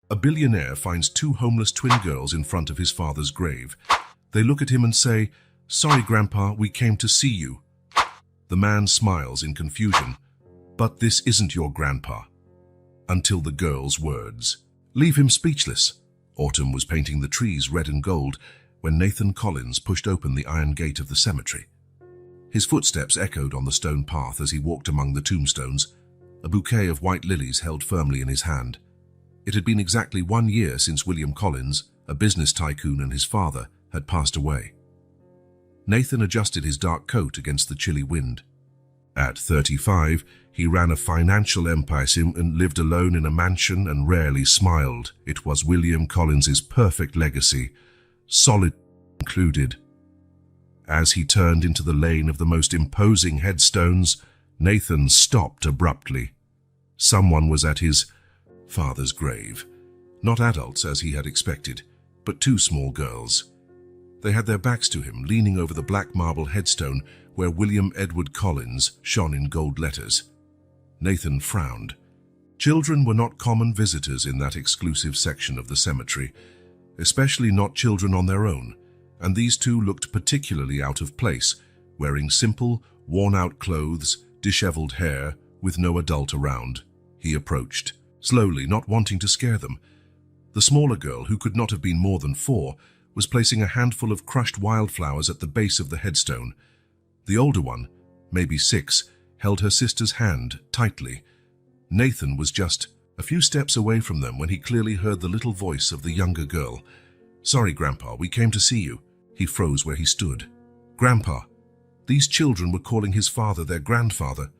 A billionaire finds two homeless twin girls in front of his father's grave. They look at him and say, "Sorry, Grandpa, we came to see you." The man smiles in confusion. "But this isn't your grandpa." Until the girl's words leave him speechless. Autumn was painting the trees red and gold when Nathan Collins pushed open the iron gate of the cemetery. His footsteps echoed on the stone path as he walked among the tombstones, a bouquet of white lilies held firmly in his hand. It had been exactly 1 year since William Collins, a business tycoon, and his father had passed away. Nathan adjusted his dark coat against the chilly wind. At 35, he ran a financial empire and lived alone in a mansion and rarely smiled. It was William Collins's perfect legacy, solid included. As he turned into the lane of the most imposing headstones, Nathan stopped abruptly. Someone was at his father's grave. Not adults, as he had expected, but two small girls. They had their backs to him, leaning over the black marble headstone where William Edward Collins shone in gold letters. Nathan frowned. Children were not common visitors in that exclusive section of the cemetery, especially not children on their own, and these two looked particularly out of place, wearing simple, worn-out clothes, disheveled hair, with no adult around. He approached, slowly, not wanting to scare them. The smaller girl, who could not have been more than 4, was placing a handful of crushed wildflowers at the base of the headstone. The older one, maybe 6, held her sister's hand tightly. Nathan was just a few steps away from them when he clearly heard the little voice of the younger girl. "Sorry, Grandpa, we came to see you." He froze where he stood. "Grandpa." These children were calling his father their grandfather.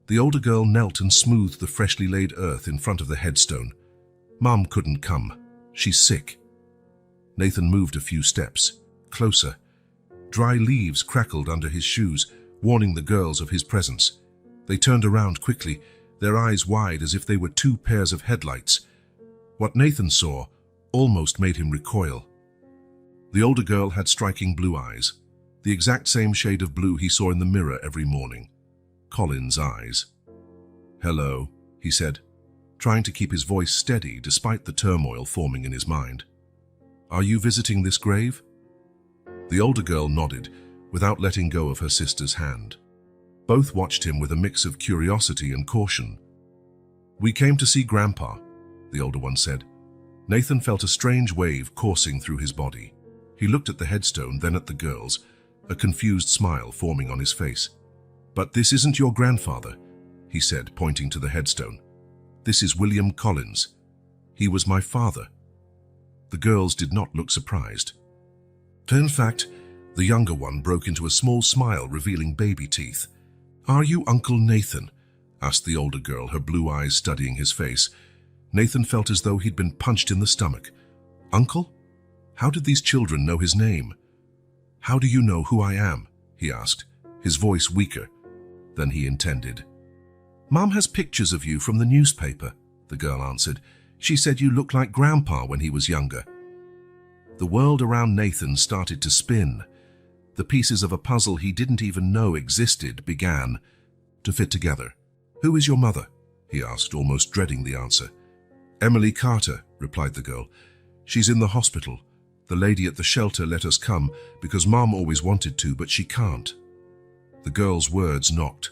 The older girl knelt and smoothed the freshly laid earth in front of the headstone. "Mom couldn't come. She's sick." Nathan moved a few steps, closer. Dry leaves crackled under his shoes, warning the girls of his presence. They turned around quickly, their eyes wide as if they were 2 pairs of headlights. What Nathan saw almost made him recoil. The older girl had striking blue eyes, the exact same shade of blue he saw in the mirror every morning. Collins' eyes. "Hello," he said, trying to keep his voice steady despite the turmoil forming in his mind. "Are you visiting this grave?" The older girl nodded, without letting go of her sister's hand. Both watched him with a mix of curiosity and caution. "We came to see Grandpa," the older one said. Nathan felt a strange wave coursing through his body. He looked at the headstone, then at the girls, a confused smile forming on his face. "But this isn't your grandfather," he said, pointing to the headstone. "This is William Collins. He was my father." The girls did not look surprised. In fact, the younger one broke into a small smile, revealing baby teeth. "Are you Uncle Nathan?" asked the older girl, her blue eyes studying his face. Nathan felt as though he'd been punched in the stomach. "Uncle? How did these children know his name?" "How do you know who I am?" he asked, his voice weaker than he intended. "Mom has pictures of you from the newspaper," the girl answered. "She said you looked like Grandpa when he was younger." The world around Nathan started to spin. The pieces of a puzzle he didn't even know existed began to fit together. "Who is your mother?" he asked, almost dreading the answer. "Emily Carter," replied the girl. "She's in the hospital. The lady at the shelter let us come because Mom always wanted to, but she can't." The girl's words knocked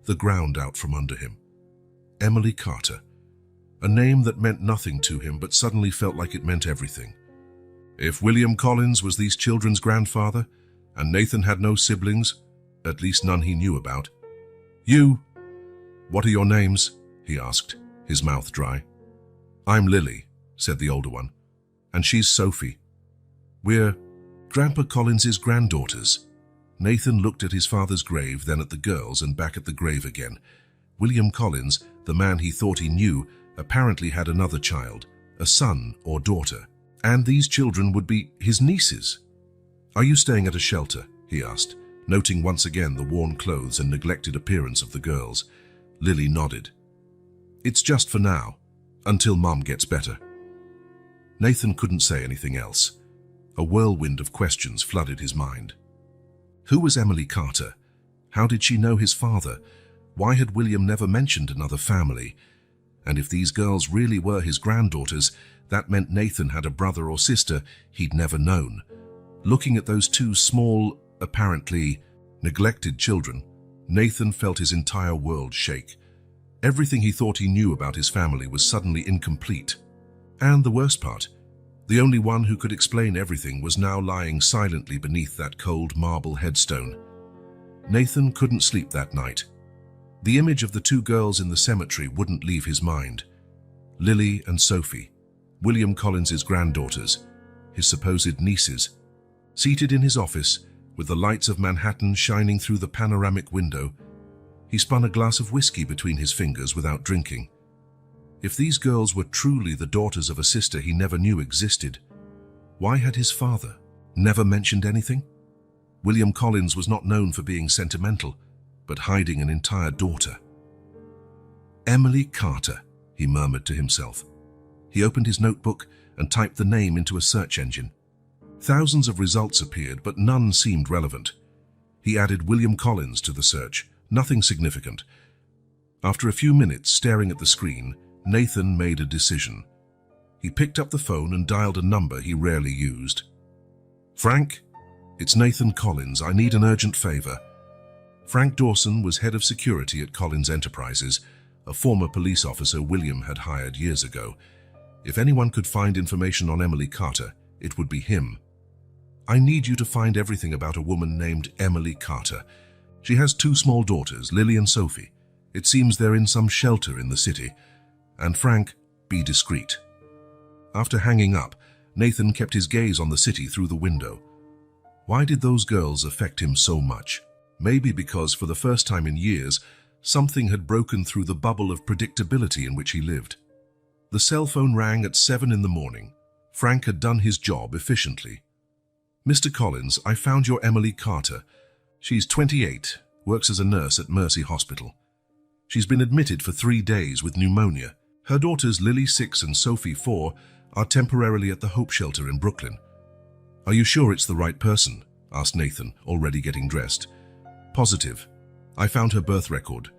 the ground out from under him. Emily Carter. A name that meant nothing to him, but suddenly felt like it meant everything. If William Collins was these children's grandfather, and Nathan had no siblings, at least none he knew about. "You, what are your names?" he asked, his mouth dry. "I'm Lily," said the older one. "And she's Sophie. We're Grandpa Collins's granddaughters." Nathan looked at his father's grave, then at the girls, and back at the grave again. William Collins, the man he thought he knew, apparently had another child, a son or daughter. And these children would be his nieces. "Are you staying at a shelter?" he asked, noting once again the worn clothes and neglected appearance of the girls. Lily nodded. "It's just for now, until Mom gets better." Nathan couldn't say anything else. A whirlwind of questions flooded his mind. Who was Emily Carter? How did she know his father? Why had William never mentioned another family? And if these girls really were his granddaughters, that meant Nathan had a brother or sister he'd never known. Looking at those two small, apparently neglected children, Nathan felt his entire world shake. Everything he thought he knew about his family was suddenly incomplete. And the worst part, the only one who could explain everything was now lying silently beneath that cold marble headstone. Nathan couldn't sleep that night. The image of the two girls in the cemetery wouldn't leave his mind. Lily and Sophie, William Collins's granddaughters, his supposed nieces. Seated in his office, with the lights of Manhattan shining through the panoramic window, he spun a glass of whiskey between his fingers without drinking. If these girls were truly the daughters of a sister he never knew existed, why had his father never mentioned anything? William Collins was not known for being sentimental, but hiding an entire daughter. Emily Carter, he murmured to himself. He opened his notebook and typed the name into a search engine. Thousands of results appeared, but none seemed relevant. He added William Collins to the search. Nothing significant. After a few minutes staring at the screen, Nathan made a decision. He picked up the phone and dialed a number he rarely used. "Frank, it's Nathan Collins. I need an urgent favor." Frank Dawson was head of security at Collins Enterprises, a former police officer William had hired years ago. If anyone could find information on Emily Carter, it would be him. "I need you to find everything about a woman named Emily Carter. She has two small daughters, Lily and Sophie. It seems they're in some shelter in the city. And Frank, be discreet." After hanging up, Nathan kept his gaze on the city through the window. Why did those girls affect him so much? Maybe because for the first time in years, something had broken through the bubble of predictability in which he lived. The cell phone rang at 7 in the morning. Frank had done his job efficiently. "Mr. Collins, I found your Emily Carter. She's 28, works as a nurse at Mercy Hospital. She's been admitted for 3 days with pneumonia. Her daughters Lily, 6, and Sophie, 4, are temporarily at the Hope Shelter in Brooklyn." "Are you sure it's the right person?" asked Nathan, already getting dressed. "Positive. I found her birth record.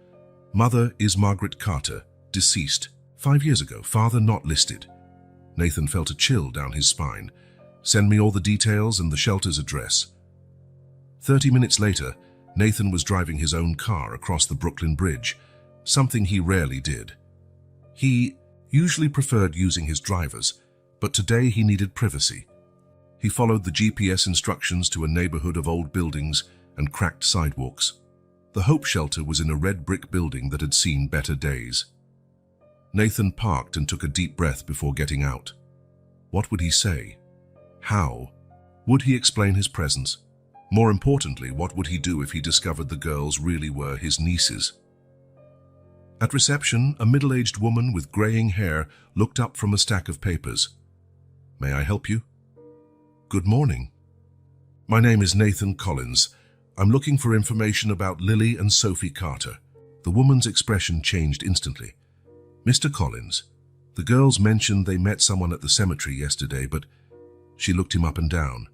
Mother is Margaret Carter, deceased 5 years ago, father not listed." Nathan felt a chill down his spine. "Send me all the details and the shelter's address." 30 minutes later, Nathan was driving his own car across the Brooklyn Bridge, something he rarely did. He usually preferred using his drivers, but today he needed privacy. He followed the GPS instructions to a neighborhood of old buildings and cracked sidewalks. The Hope Shelter was in a red brick building that had seen better days. Nathan parked and took a deep breath before getting out. What would he say? How? Would he explain his presence? More importantly, what would he do if he discovered the girls really were his nieces? At reception, a middle-aged woman with graying hair looked up from a stack of papers. "May I help you?" "Good morning. My name is Nathan Collins. I'm looking for information about Lily and Sophie Carter." The woman's expression changed instantly. "Mr. Collins, the girls mentioned they met someone at the cemetery yesterday, but..." She looked him up and down.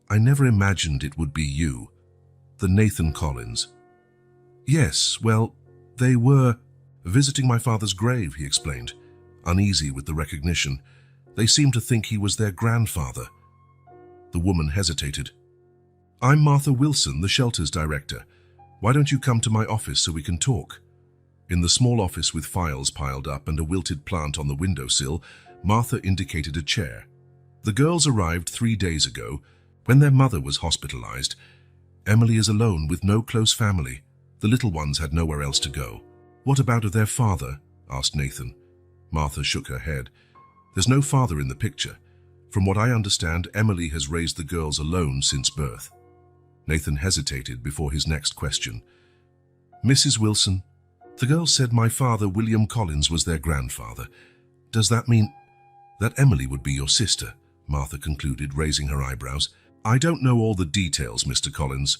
"I never imagined it would be you." "The Nathan Collins." "Yes, well, they were visiting my father's grave," he explained, uneasy with the recognition. "They seemed to think he was their grandfather." The woman hesitated. "I'm Martha Wilson, the shelter's director. Why don't you come to my office so we can talk?" In the small office with files piled up and a wilted plant on the windowsill, Martha indicated a chair. "The girls arrived 3 days ago, when their mother was hospitalized. Emily is alone with no close family. The little ones had nowhere else to go." "What about their father?" asked Nathan. Martha shook her head. "There's no father in the picture. From what I understand, Emily has raised the girls alone since birth." Nathan hesitated before his next question. "Mrs. Wilson, the girls said my father, William Collins, was their grandfather. Does that mean that Emily would be your sister?" Martha concluded, raising her eyebrows. "I don't know all the details, Mr. Collins,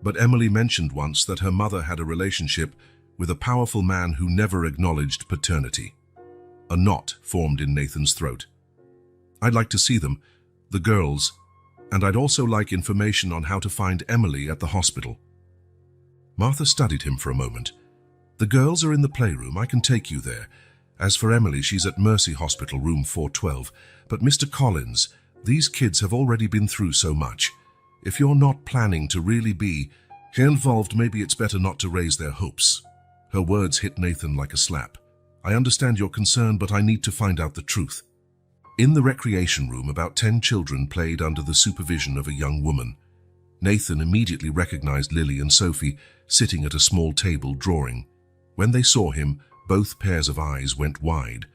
but Emily mentioned once that her mother had a relationship with a powerful man who never acknowledged paternity." A knot formed in Nathan's throat. "I'd like to see them, the girls, and I'd also like information on how to find Emily at the hospital." Martha studied him for a moment. "The girls are in the playroom. I can take you there. As for Emily, she's at Mercy Hospital, room 412. But Mr. Collins, these kids have already been through so much. If you're not planning to really be involved, maybe it's better not to raise their hopes." Her words hit Nathan like a slap. "I understand your concern, but I need to find out the truth." In the recreation room, about 10 children played under the supervision of a young woman. Nathan immediately recognized Lily and Sophie sitting at a small table drawing. When they saw him, both pairs of eyes went wide.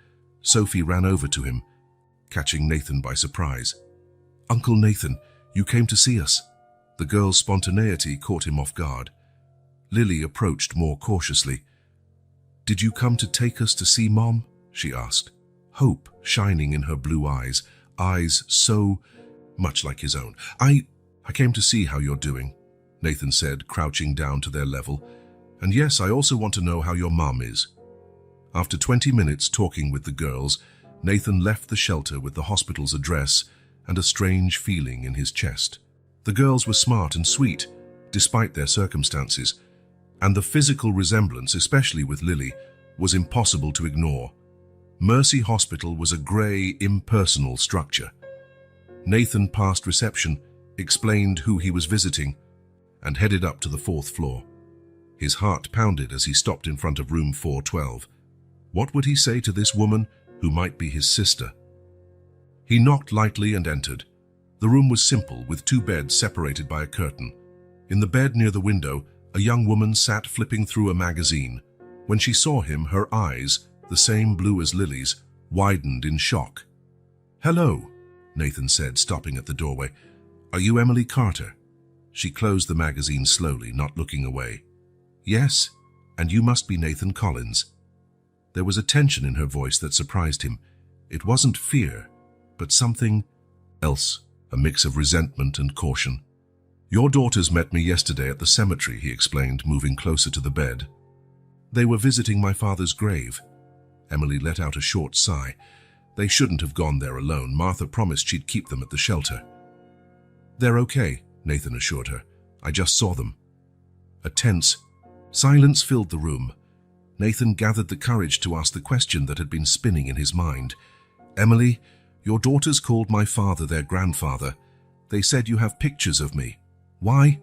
Sophie ran over to him, catching Nathan by surprise. "Uncle Nathan, you came to see us." The girl's spontaneity caught him off guard. Lily approached more cautiously. "Did you come to take us to see Mom?" she asked, hope shining in her blue eyes so much like his own. I came to see how you're doing," Nathan said, crouching down to their level. "And yes, I also want to know how your mom is." After 20 minutes talking with the girls, Nathan left the shelter with the hospital's address and a strange feeling in his chest. The girls were smart and sweet, despite their circumstances, and the physical resemblance, especially with Lily, was impossible to ignore. Mercy Hospital was a grey, impersonal structure. Nathan passed reception, explained who he was visiting, and headed up to the 4th floor. His heart pounded as he stopped in front of room 412. What would he say to this woman who might be his sister? He knocked lightly and entered. The room was simple, with 2 beds separated by a curtain. In the bed near the window, a young woman sat flipping through a magazine. When she saw him, her eyes, the same blue as Lily's, widened in shock. "Hello," Nathan said, stopping at the doorway. "Are you Emily Carter?" She closed the magazine slowly, not looking away. "Yes, and you must be Nathan Collins." There was a tension in her voice that surprised him. It wasn't fear, but something else, a mix of resentment and caution. "Your daughters met me yesterday at the cemetery," he explained, moving closer to the bed. "They were visiting my father's grave." Emily let out a short sigh. They shouldn't have gone there alone. Martha promised she'd keep them at the shelter. "They're okay," Nathan assured her. "I just saw them." A tense silence filled the room. Nathan gathered the courage to ask the question that had been spinning in his mind. "Emily, your daughters called my father their grandfather. They said you have pictures of me. Why?"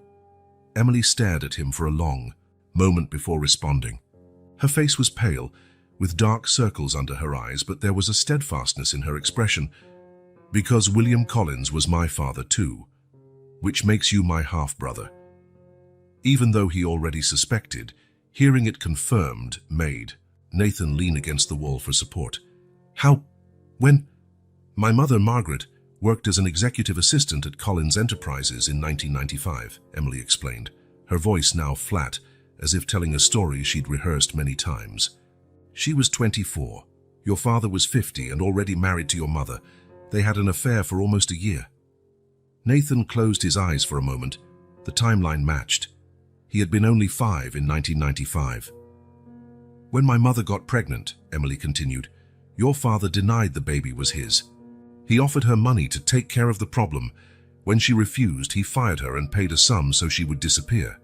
Emily stared at him for a long moment before responding. Her face was pale, with dark circles under her eyes, but there was a steadfastness in her expression. "Because William Collins was my father too, which makes you my half-brother." Even though he already suspected, hearing it confirmed made Nathan lean against the wall for support. "How? When?" "My mother, Margaret, worked as an executive assistant at Collins Enterprises in 1995, Emily explained, her voice now flat, as if telling a story she'd rehearsed many times. "She was 24. Your father was 50 and already married to your mother. They had an affair for almost a year." Nathan closed his eyes for a moment. The timeline matched. He had been only 5 in 1995. "When my mother got pregnant," Emily continued, "your father denied the baby was his. He offered her money to take care of the problem. When she refused, he fired her and paid a sum so she would disappear.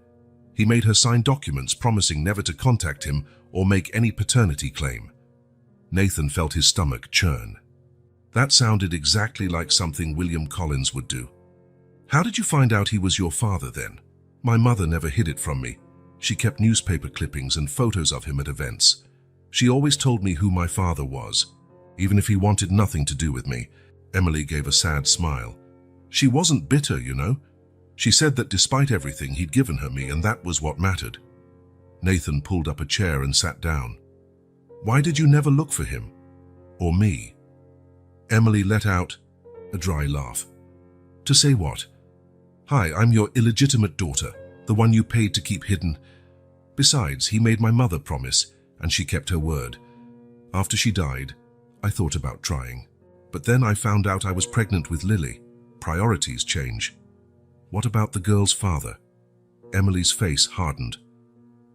He made her sign documents promising never to contact him or make any paternity claim." Nathan felt his stomach churn. That sounded exactly like something William Collins would do. "How did you find out he was your father then?" "My mother never hid it from me. She kept newspaper clippings and photos of him at events. She always told me who my father was, even if he wanted nothing to do with me." Emily gave a sad smile. "She wasn't bitter, you know. She said that despite everything, he'd given her me, and that was what mattered." Nathan pulled up a chair and sat down. "Why did you never look for him? Or me?" Emily let out a dry laugh. "To say what? Hi, I'm your illegitimate daughter, the one you paid to keep hidden. Besides, he made my mother promise, and she kept her word. After she died, I thought about trying. But then I found out I was pregnant with Lily. Priorities change." "What about the girl's father?" Emily's face hardened.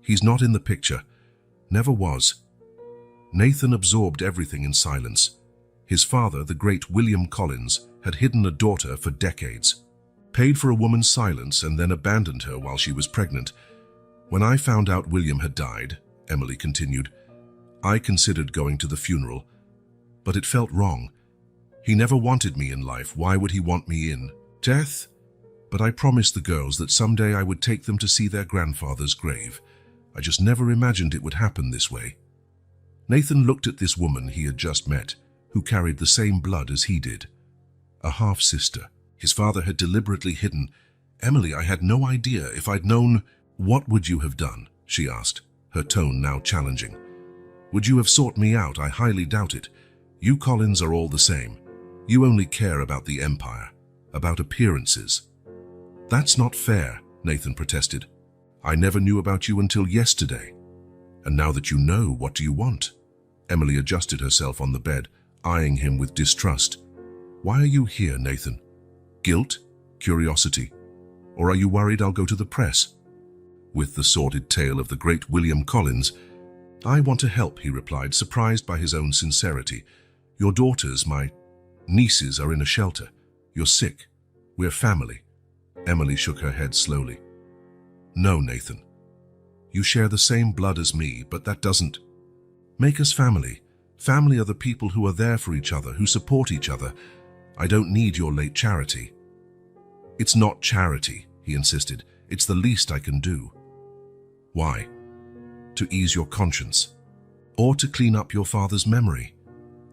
"He's not in the picture. Never was." Nathan absorbed everything in silence. His father, the great William Collins, had hidden a daughter for decades, paid for a woman's silence, and then abandoned her while she was pregnant. "When I found out William had died," Emily continued, I considered going to the funeral, but it felt wrong. He never wanted me in life. Why would he want me in death? But I promised the girls that someday I would take them to see their grandfather's grave. I just never imagined it would happen this way. Nathan looked at this woman he had just met, who carried the same blood as he did. A half-sister. His father had deliberately hidden. Emily, I had no idea. If I'd known, what would you have done? She asked, her tone now challenging. Would you have sought me out? I highly doubt it. You Collins are all the same. You only care about the empire, about appearances. That's not fair, Nathan protested. I never knew about you until yesterday. And now that you know, what do you want? Emily adjusted herself on the bed, eyeing him with distrust. Why are you here, Nathan? Guilt? Curiosity? Or are you worried I'll go to the press? With the sordid tale of the great William Collins, I want to help, he replied, surprised by his own sincerity. Your daughters, my nieces, are in a shelter. You're sick. We're family. Emily shook her head slowly. No, Nathan. You share the same blood as me, but that doesn't make us family. Family are the people who are there for each other, who support each other. I don't need your late charity. It's not charity, he insisted. It's the least I can do. Why? To ease your conscience, or to clean up your father's memory.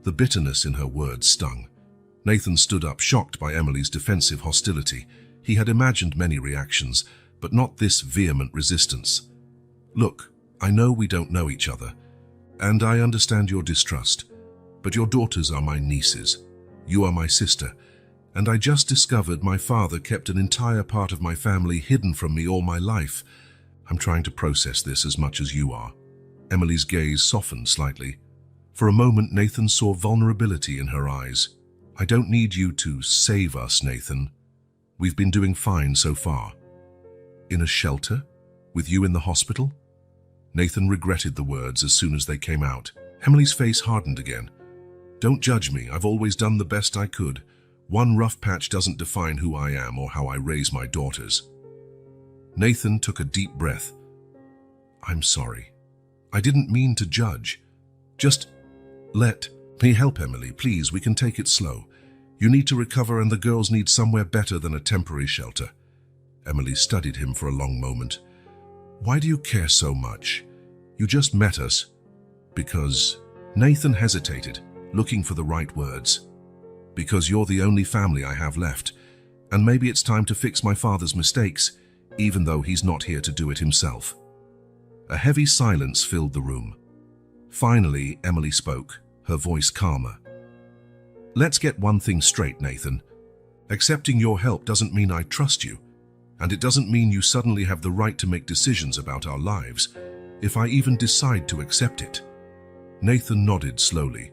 The bitterness in her words stung. Nathan stood up, shocked by Emily's defensive hostility. He had imagined many reactions, but not this vehement resistance. Look, I know we don't know each other, and I understand your distrust, but your daughters are my nieces. You are my sister, and I just discovered my father kept an entire part of my family hidden from me all my life. I'm trying to process this as much as you are. Emily's gaze softened slightly. For a moment, Nathan saw vulnerability in her eyes. I don't need you to save us, Nathan. We've been doing fine so far. In a shelter? With you in the hospital? Nathan regretted the words as soon as they came out. Emily's face hardened again. Don't judge me. I've always done the best I could. One rough patch doesn't define who I am or how I raise my daughters. Nathan took a deep breath. I'm sorry. I didn't mean to judge. Just let me help, Emily. Please, we can take it slow. You need to recover, and the girls need somewhere better than a temporary shelter. Emily studied him for a long moment. Why do you care so much? You just met us. Because Nathan hesitated, looking for the right words. Because you're the only family I have left, and maybe it's time to fix my father's mistakes, even though he's not here to do it himself. A heavy silence filled the room. Finally, Emily spoke, her voice calmer. Let's get one thing straight, Nathan. Accepting your help doesn't mean I trust you, and it doesn't mean you suddenly have the right to make decisions about our lives, if I even decide to accept it. Nathan nodded slowly.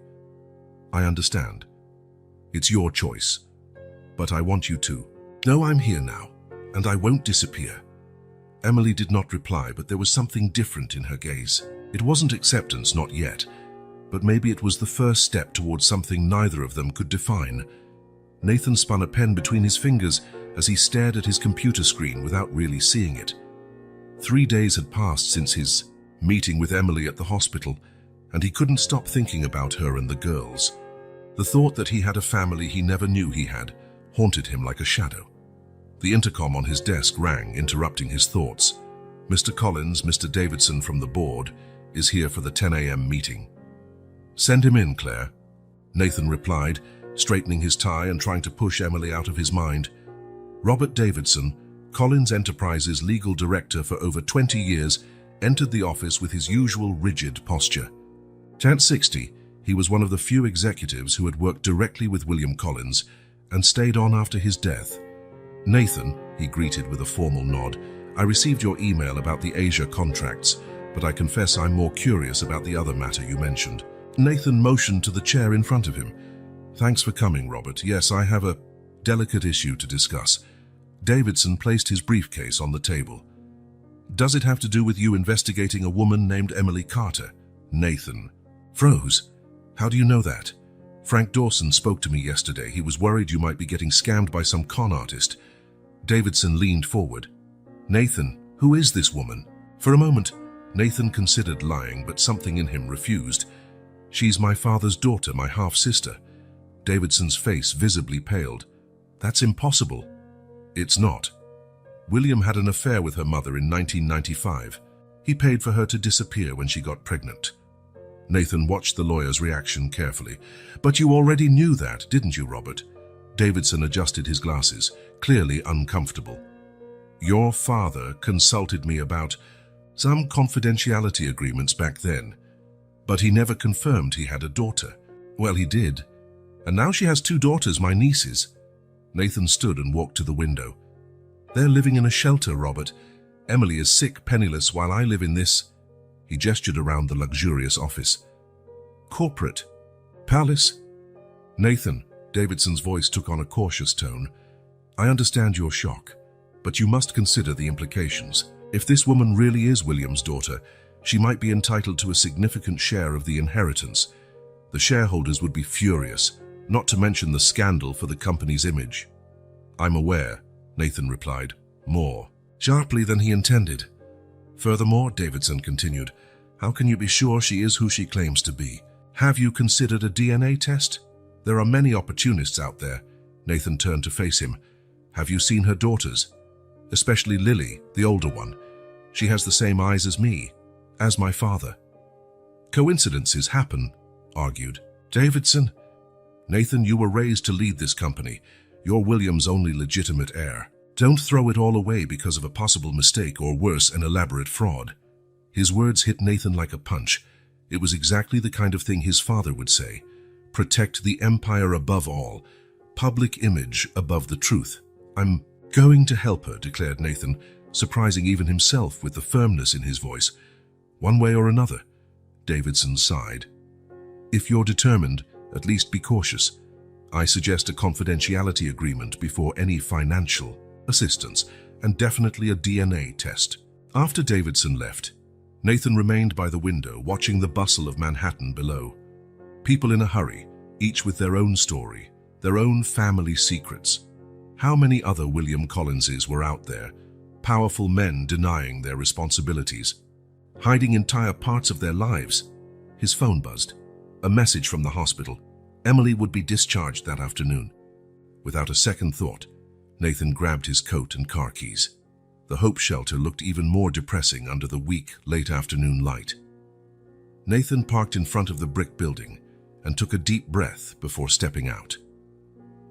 I understand. It's your choice, but I want you to know I'm here now, and I won't disappear. Emily did not reply, but there was something different in her gaze. It wasn't acceptance, not yet, but maybe it was the first step towards something neither of them could define. Nathan spun a pen between his fingers as he stared at his computer screen without really seeing it. 3 days had passed since his meeting with Emily at the hospital, and he couldn't stop thinking about her and the girls. The thought that he had a family he never knew he had haunted him like a shadow. The intercom on his desk rang, interrupting his thoughts. Mr. Collins, Mr. Davidson from the board, is here for the 10 a.m. meeting. Send him in, Claire, Nathan replied, straightening his tie and trying to push Emily out of his mind. Robert Davidson, Collins Enterprises legal director for over 20 years, entered the office with his usual rigid posture. At 60, he was one of the few executives who had worked directly with William Collins and stayed on after his death. Nathan, he greeted with a formal nod, I received your email about the Asia contracts, but I confess I'm more curious about the other matter you mentioned. Nathan motioned to the chair in front of him. Thanks for coming, Robert. Yes, I have a delicate issue to discuss. Davidson placed his briefcase on the table. Does it have to do with you investigating a woman named Emily Carter? Nathan froze. How do you know that? Frank Dawson spoke to me yesterday. He was worried you might be getting scammed by some con artist. Davidson leaned forward. Nathan, who is this woman? For a moment, Nathan considered lying, but something in him refused. She's my father's daughter, my half-sister. Davidson's face visibly paled. That's impossible. It's not. William had an affair with her mother in 1995. He paid for her to disappear when she got pregnant. Nathan watched the lawyer's reaction carefully. But you already knew that, didn't you, Robert? Davidson adjusted his glasses, clearly uncomfortable. Your father consulted me about some confidentiality agreements back then, but he never confirmed he had a daughter. Well, he did. And now she has 2 daughters, my nieces. Nathan stood and walked to the window. They're living in a shelter, Robert. Emily is sick, penniless, while I live in this. He gestured around the luxurious office. Corporate. Palace. Nathan, Davidson's voice took on a cautious tone. I understand your shock, but you must consider the implications. If this woman really is William's daughter, she might be entitled to a significant share of the inheritance. The shareholders would be furious, not to mention the scandal for the company's image. I'm aware, Nathan replied, more sharply than he intended. Furthermore, Davidson continued, how can you be sure she is who she claims to be? Have you considered a DNA test? There are many opportunists out there. Nathan turned to face him. Have you seen her daughters? Especially Lily, the older one. She has the same eyes as me, as my father. Coincidences happen, argued Davidson. Nathan, you were raised to lead this company. You're William's only legitimate heir. Don't throw it all away because of a possible mistake or worse, an elaborate fraud. His words hit Nathan like a punch. It was exactly the kind of thing his father would say. Protect the empire above all. Public image above the truth. I'm going to help her, declared Nathan, surprising even himself with the firmness in his voice. One way or another. Davidson sighed. If you're determined, at least be cautious. I suggest a confidentiality agreement before any financial assistance, and definitely a DNA test. After Davidson left, Nathan remained by the window, watching the bustle of Manhattan below. People in a hurry, each with their own story, their own family secrets. How many other William Collinses were out there, powerful men denying their responsibilities, hiding entire parts of their lives? His phone buzzed. A message from the hospital. Emily would be discharged that afternoon. Without a second thought, Nathan grabbed his coat and car keys. The Hope shelter looked even more depressing under the weak, late afternoon light. Nathan parked in front of the brick building and took a deep breath before stepping out.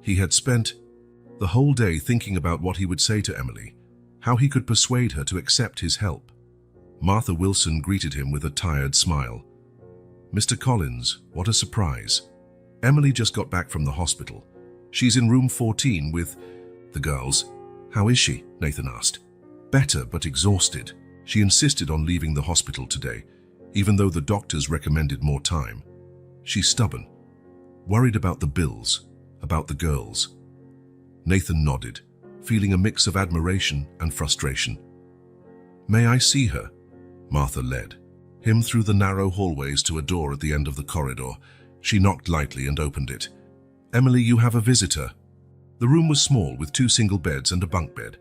He had spent the whole day thinking about what he would say to Emily, how he could persuade her to accept his help. Martha Wilson greeted him with a tired smile. Mr. Collins, what a surprise. Emily just got back from the hospital. She's in room 14 with the girls. How is she? Nathan asked. Better, but exhausted. She insisted on leaving the hospital today, even though the doctors recommended more time. She's stubborn, worried about the bills, about the girls. Nathan nodded, feeling a mix of admiration and frustration. May I see her? Martha led him through the narrow hallways to a door at the end of the corridor. She knocked lightly and opened it. Emily, you have a visitor. The room was small, with 2 single beds and a bunk bed.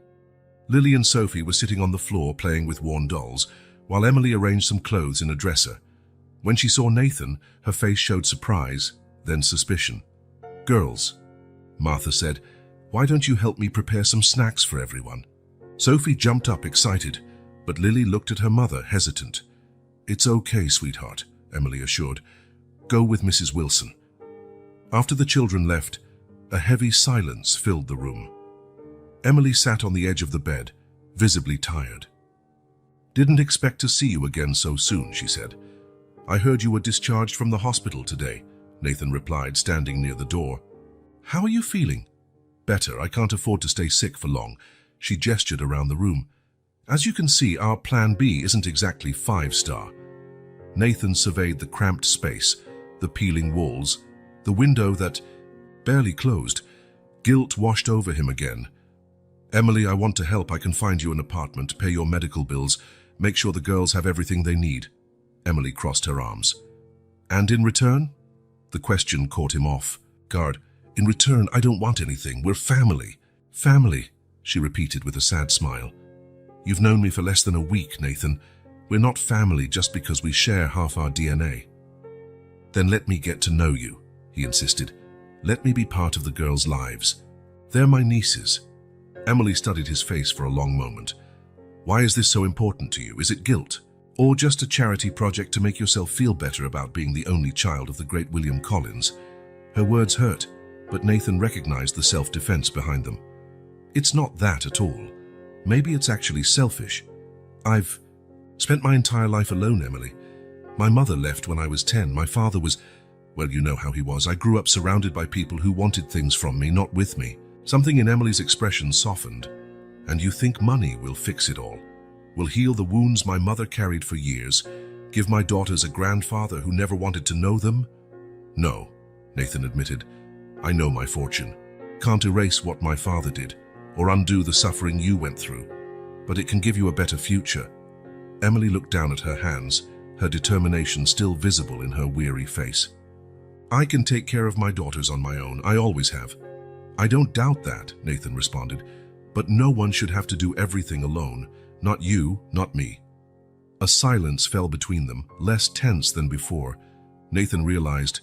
Lily and Sophie were sitting on the floor playing with worn dolls, while Emily arranged some clothes in a dresser. When she saw Nathan, her face showed surprise, then suspicion. Girls, Martha said, why don't you help me prepare some snacks for everyone? Sophie jumped up excited, but Lily looked at her mother, hesitant. It's okay, sweetheart, Emily assured. Go with Mrs. Wilson. After the children left, a heavy silence filled the room. Emily sat on the edge of the bed, visibly tired. Didn't expect to see you again so soon, she said. I heard you were discharged from the hospital today, Nathan replied, standing near the door. How are you feeling? Better, I can't afford to stay sick for long. She gestured around the room. As you can see, our plan B isn't exactly 5-star. Nathan surveyed the cramped space, the peeling walls, the window that barely closed. Guilt washed over him again. Emily, I want to help. I can find you an apartment, pay your medical bills, make sure the girls have everything they need. Emily crossed her arms. And in return? The question caught him off guard. In return, I don't want anything. We're family. Family, she repeated with a sad smile. You've known me for less than a week, Nathan. We're not family just because we share half our DNA. Then let me get to know you, he insisted. Let me be part of the girls' lives. They're my nieces. Emily studied his face for a long moment. Why is this so important to you? Is it guilt? Or just a charity project to make yourself feel better about being the only child of the great William Collins? Her words hurt, but Nathan recognized the self-defense behind them. It's not that at all. Maybe it's actually selfish. I've spent my entire life alone, Emily. My mother left when I was 10. My father was, well, you know how he was. I grew up surrounded by people who wanted things from me, not with me. Something in Emily's expression softened. And you think money will fix it all? Will heal the wounds my mother carried for years? Give my daughters a grandfather who never wanted to know them? No, Nathan admitted. I know my fortune. Can't erase what my father did, or undo the suffering you went through. But it can give you a better future. Emily looked down at her hands, her determination still visible in her weary face. I can take care of my daughters on my own. I always have. I don't doubt that, Nathan responded. But no one should have to do everything alone. Not you, not me. A silence fell between them, less tense than before. Nathan realized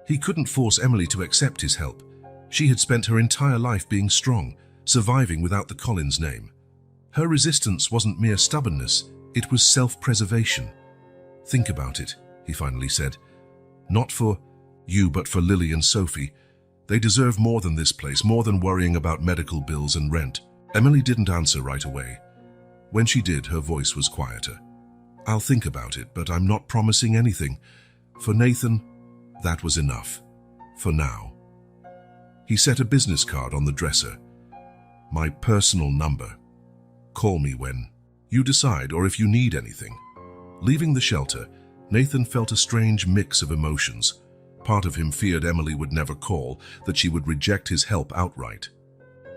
he couldn't force Emily to accept his help. She had spent her entire life being strong, surviving without the Collins name. Her resistance wasn't mere stubbornness, it was self-preservation. Think about it, he finally said. Not for you, but for Lily and Sophie. They deserve more than this place, more than worrying about medical bills and rent. Emily didn't answer right away. When she did, her voice was quieter. I'll think about it, but I'm not promising anything. For Nathan, that was enough. For now. He set a business card on the dresser. My personal number. Call me when you decide or if you need anything. Leaving the shelter, Nathan felt a strange mix of emotions. Part of him feared Emily would never call, that she would reject his help outright.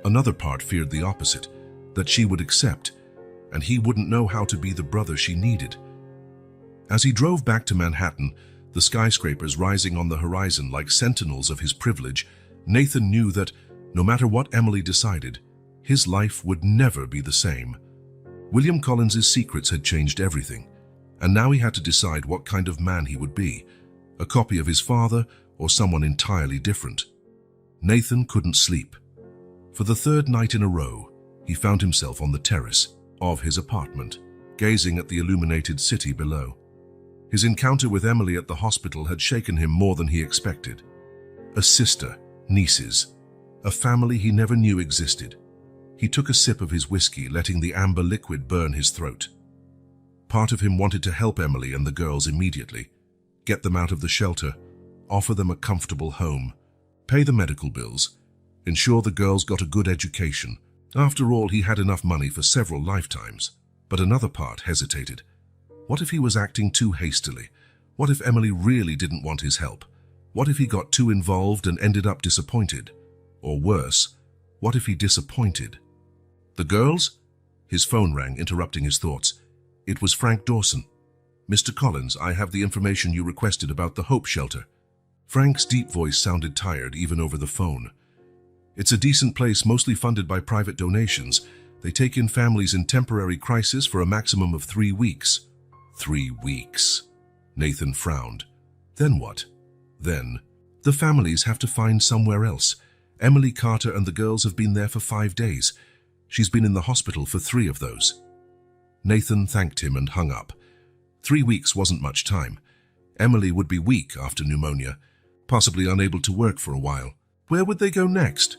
Another part feared the opposite, that she would accept, and he wouldn't know how to be the brother she needed. As he drove back to Manhattan, the skyscrapers rising on the horizon like sentinels of his privilege, Nathan knew that, no matter what Emily decided, his life would never be the same. William Collins's secrets had changed everything, and now he had to decide what kind of man he would be, a copy of his father or someone entirely different. Nathan couldn't sleep. For the third night in a row, he found himself on the terrace of his apartment, gazing at the illuminated city below. His encounter with Emily at the hospital had shaken him more than he expected. A sister, nieces, a family he never knew existed. He took a sip of his whiskey, letting the amber liquid burn his throat. Part of him wanted to help Emily and the girls immediately, get them out of the shelter, offer them a comfortable home, pay the medical bills, ensure the girls got a good education. After all, he had enough money for several lifetimes. But another part hesitated. What if he was acting too hastily? What if Emily really didn't want his help? What if he got too involved and ended up disappointed? Or worse, what if he disappointed? The girls? His phone rang, interrupting his thoughts. It was Frank Dawson. Mr. Collins, I have the information you requested about the Hope Shelter. Frank's deep voice sounded tired even over the phone. It's a decent place, mostly funded by private donations. They take in families in temporary crisis for a maximum of 3 weeks. 3 weeks. Nathan frowned. Then what? Then, the families have to find somewhere else. Emily Carter and the girls have been there for 5 days. She's been in the hospital for 3 of those. Nathan thanked him and hung up. 3 weeks wasn't much time. Emily would be weak after pneumonia, possibly unable to work for a while. Where would they go next?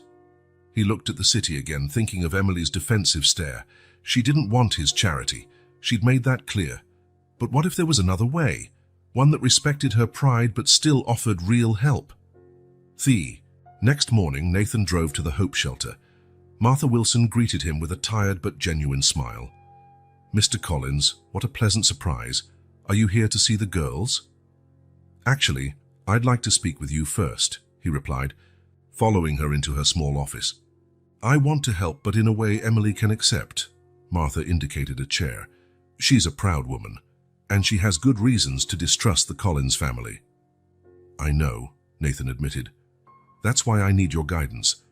He looked at the city again, thinking of Emily's defensive stare. She didn't want his charity. She'd made that clear. But what if there was another way? One that respected her pride but still offered real help? Next morning, Nathan drove to the Hope Shelter. Martha Wilson greeted him with a tired but genuine smile. Mr. Collins, what a pleasant surprise. Are you here to see the girls? Actually, I'd like to speak with you first, he replied, following her into her small office. I want to help, but in a way Emily can accept. Martha indicated a chair. She's a proud woman, and she has good reasons to distrust the Collins family. I know, Nathan admitted. That's why I need your guidance.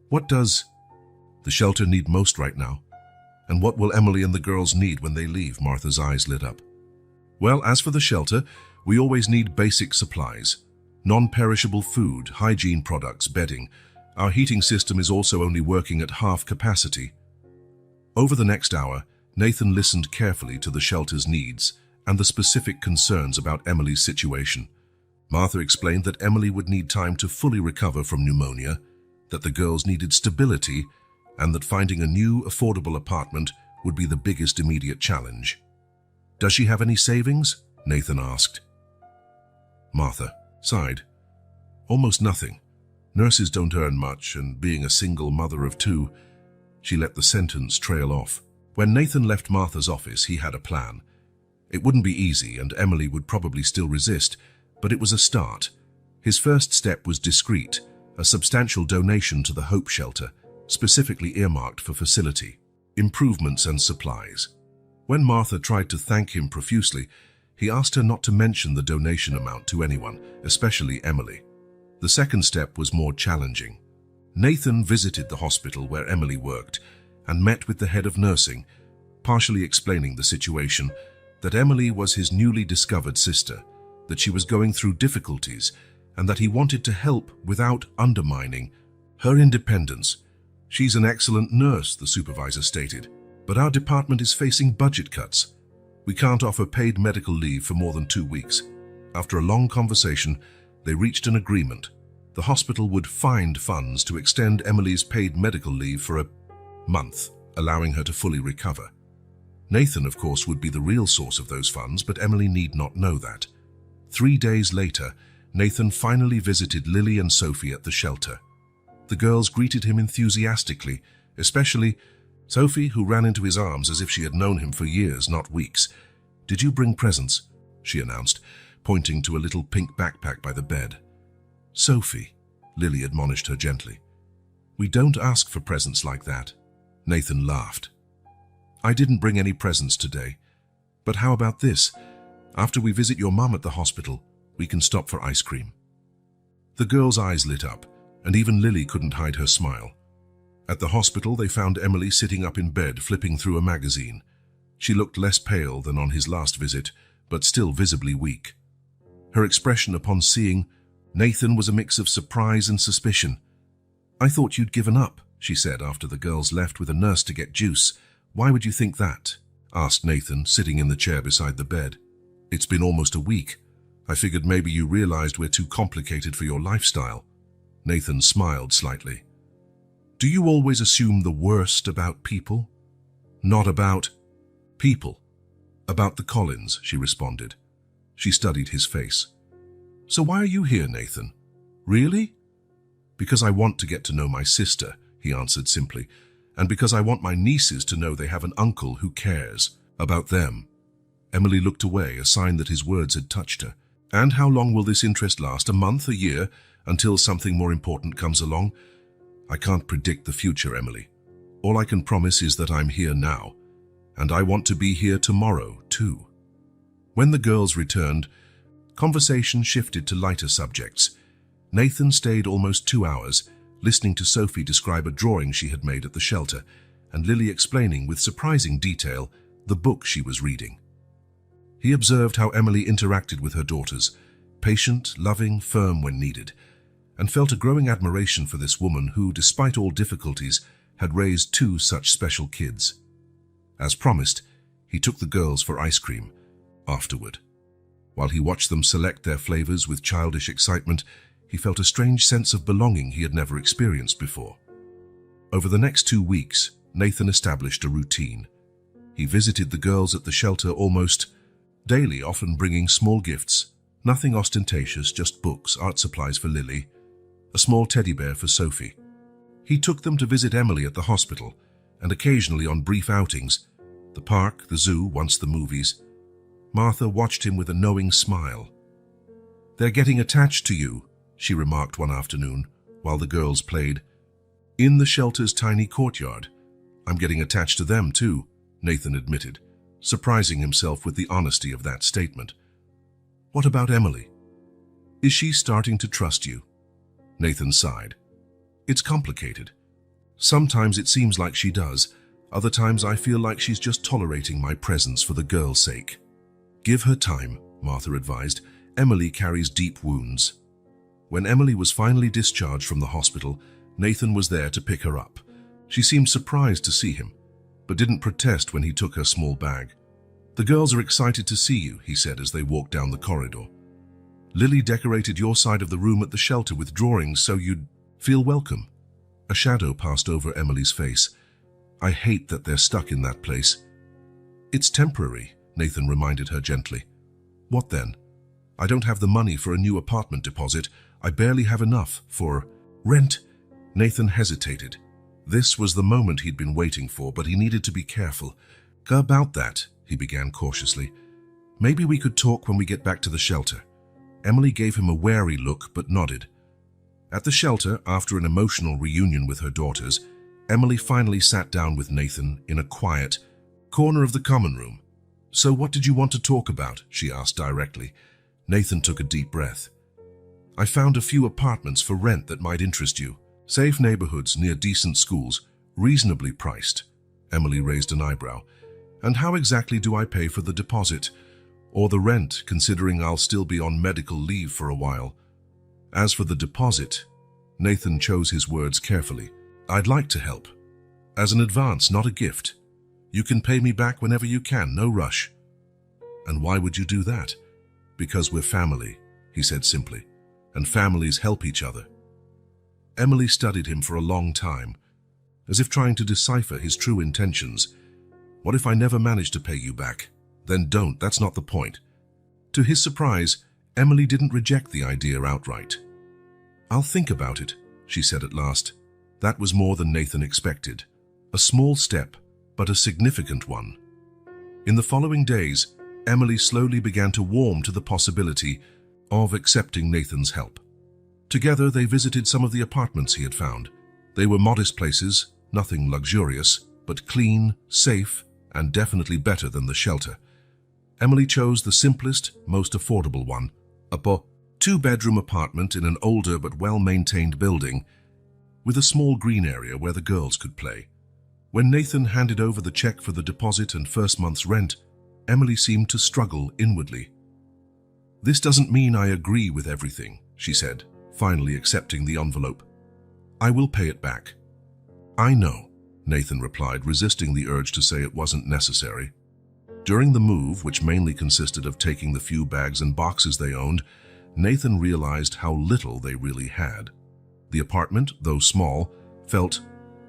What does the shelter need most right now? And what will Emily and the girls need when they leave? Martha's eyes lit up. Well, as for the shelter, we always need basic supplies. Non-perishable food, hygiene products, bedding. Our heating system is also only working at half capacity. Over the next hour, Nathan listened carefully to the shelter's needs and the specific concerns about Emily's situation. Martha explained that Emily would need time to fully recover from pneumonia, that the girls needed stability, and that finding a new, affordable apartment would be the biggest immediate challenge. "Does she have any savings?" Nathan asked. Martha sighed. "Almost nothing. Nurses don't earn much, and being a single mother of two," she let the sentence trail off. When Nathan left Martha's office, he had a plan. It wouldn't be easy, and Emily would probably still resist, but it was a start. His first step was discreet, a substantial donation to the Hope Shelter, specifically earmarked for facility, improvements and supplies. When Martha tried to thank him profusely, he asked her not to mention the donation amount to anyone, especially Emily. The second step was more challenging. Nathan visited the hospital where Emily worked and met with the head of nursing, partially explaining the situation, that Emily was his newly discovered sister, that she was going through difficulties, and that he wanted to help without undermining her independence. "She's an excellent nurse," the supervisor stated, "but our department is facing budget cuts. We can't offer paid medical leave for more than 2 weeks." After a long conversation, they reached an agreement. The hospital would find funds to extend Emily's paid medical leave for a month, allowing her to fully recover. Nathan, of course, would be the real source of those funds, but Emily need not know that. 3 days later, Nathan finally visited Lily and Sophie at the shelter. The girls greeted him enthusiastically, especially Sophie, who ran into his arms as if she had known him for years, not weeks. "Did you bring presents?" she announced, pointing to a little pink backpack by the bed. "Sophie," Lily admonished her gently, "we don't ask for presents like that." Nathan laughed. "I didn't bring any presents today. But how about this? After we visit your mum at the hospital, we can stop for ice cream." The girls' eyes lit up, and even Lily couldn't hide her smile. At the hospital, they found Emily sitting up in bed, flipping through a magazine. She looked less pale than on his last visit, but still visibly weak. Her expression upon seeing Nathan was a mix of surprise and suspicion. "I thought you'd given up," she said after the girls left with a nurse to get juice. "Why would you think that?" asked Nathan, sitting in the chair beside the bed. "It's been almost a week. I figured maybe you realized we're too complicated for your lifestyle." Nathan smiled slightly. "Do you always assume the worst about people?" "Not about people. About the Collins," she responded. She studied his face. "So why are you here, Nathan? Really?" "Because I want to get to know my sister," he answered simply, "and because I want my nieces to know they have an uncle who cares about them." Emily looked away, a sign that his words had touched her. "And how long will this interest last? A month, a year, until something more important comes along?" "I can't predict the future, Emily. All I can promise is that I'm here now, and I want to be here tomorrow, too." When the girls returned, conversation shifted to lighter subjects. Nathan stayed almost 2 hours, listening to Sophie describe a drawing she had made at the shelter, and Lily explaining with surprising detail the book she was reading. He observed how Emily interacted with her daughters, patient, loving, firm when needed, and felt a growing admiration for this woman who, despite all difficulties, had raised 2 such special kids. As promised, he took the girls for ice cream afterward. While he watched them select their flavors with childish excitement, he felt a strange sense of belonging he had never experienced before. Over the next 2 weeks, Nathan established a routine. He visited the girls at the shelter almost daily, often bringing small gifts, nothing ostentatious, just books, art supplies for Lily, a small teddy bear for Sophie. He took them to visit Emily at the hospital, and occasionally on brief outings, the park, the zoo, once the movies. Martha watched him with a knowing smile. "They're getting attached to you," she remarked one afternoon, while the girls played in the shelter's tiny courtyard. "I'm getting attached to them too," Nathan admitted, surprising himself with the honesty of that statement. "What about Emily? Is she starting to trust you?" Nathan sighed. "It's complicated. Sometimes it seems like she does. Other times I feel like she's just tolerating my presence for the girl's sake." Give her time, Martha advised. Emily carries deep wounds. When Emily was finally discharged from the hospital, Nathan was there to pick her up. She seemed surprised to see him, but didn't protest when he took her small bag. The girls are excited to see you, he said as they walked down the corridor. Lily decorated your side of the room at the shelter with drawings so you'd feel welcome. A shadow passed over Emily's face. I hate that they're stuck in that place. It's temporary, Nathan reminded her gently. What then? I don't have the money for a new apartment deposit. I barely have enough for rent. Nathan hesitated. This was the moment he'd been waiting for, but he needed to be careful. About that, he began cautiously. Maybe we could talk when we get back to the shelter. Emily gave him a wary look but nodded. At the shelter, after an emotional reunion with her daughters, Emily finally sat down with Nathan in a quiet corner of the common room. So what did you want to talk about? She asked directly. Nathan took a deep breath. I found a few apartments for rent that might interest you. Safe neighborhoods near decent schools, reasonably priced. Emily raised an eyebrow. And how exactly do I pay for the deposit? Or the rent, considering I'll still be on medical leave for a while? As for the deposit, Nathan chose his words carefully. I'd like to help. As an advance, not a gift. You can pay me back whenever you can, no rush. And why would you do that? Because we're family, he said simply, and families help each other. Emily studied him for a long time, as if trying to decipher his true intentions. What if I never manage to pay you back? Then don't, that's not the point. To his surprise, Emily didn't reject the idea outright. I'll think about it, she said at last. That was more than Nathan expected. A small step, but a significant one. In the following days, Emily slowly began to warm to the possibility of accepting Nathan's help. Together, they visited some of the apartments he had found. They were modest places, nothing luxurious, but clean, safe, and definitely better than the shelter. Emily chose the simplest, most affordable one, a two-bedroom apartment in an older but well-maintained building, with a small green area where the girls could play. When Nathan handed over the check for the deposit and first month's rent, Emily seemed to struggle inwardly. This doesn't mean I agree with everything, she said, finally accepting the envelope. I will pay it back. I know, Nathan replied, resisting the urge to say it wasn't necessary. During the move, which mainly consisted of taking the few bags and boxes they owned, Nathan realized how little they really had. The apartment, though small, felt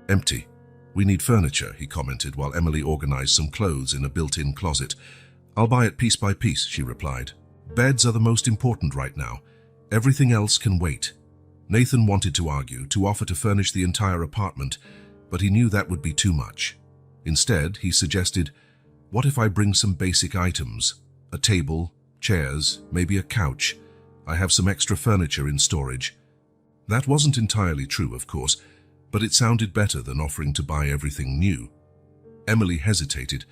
empty. We need furniture, he commented while Emily organized some clothes in a built-in closet. I'll buy it piece by piece, she replied. Beds are the most important right now. Everything else can wait. Nathan wanted to argue, to offer to furnish the entire apartment, but he knew that would be too much. Instead, he suggested, what if I bring some basic items? A table, chairs, maybe a couch. I have some extra furniture in storage. That wasn't entirely true, of course, but it sounded better than offering to buy everything new. Emily hesitated,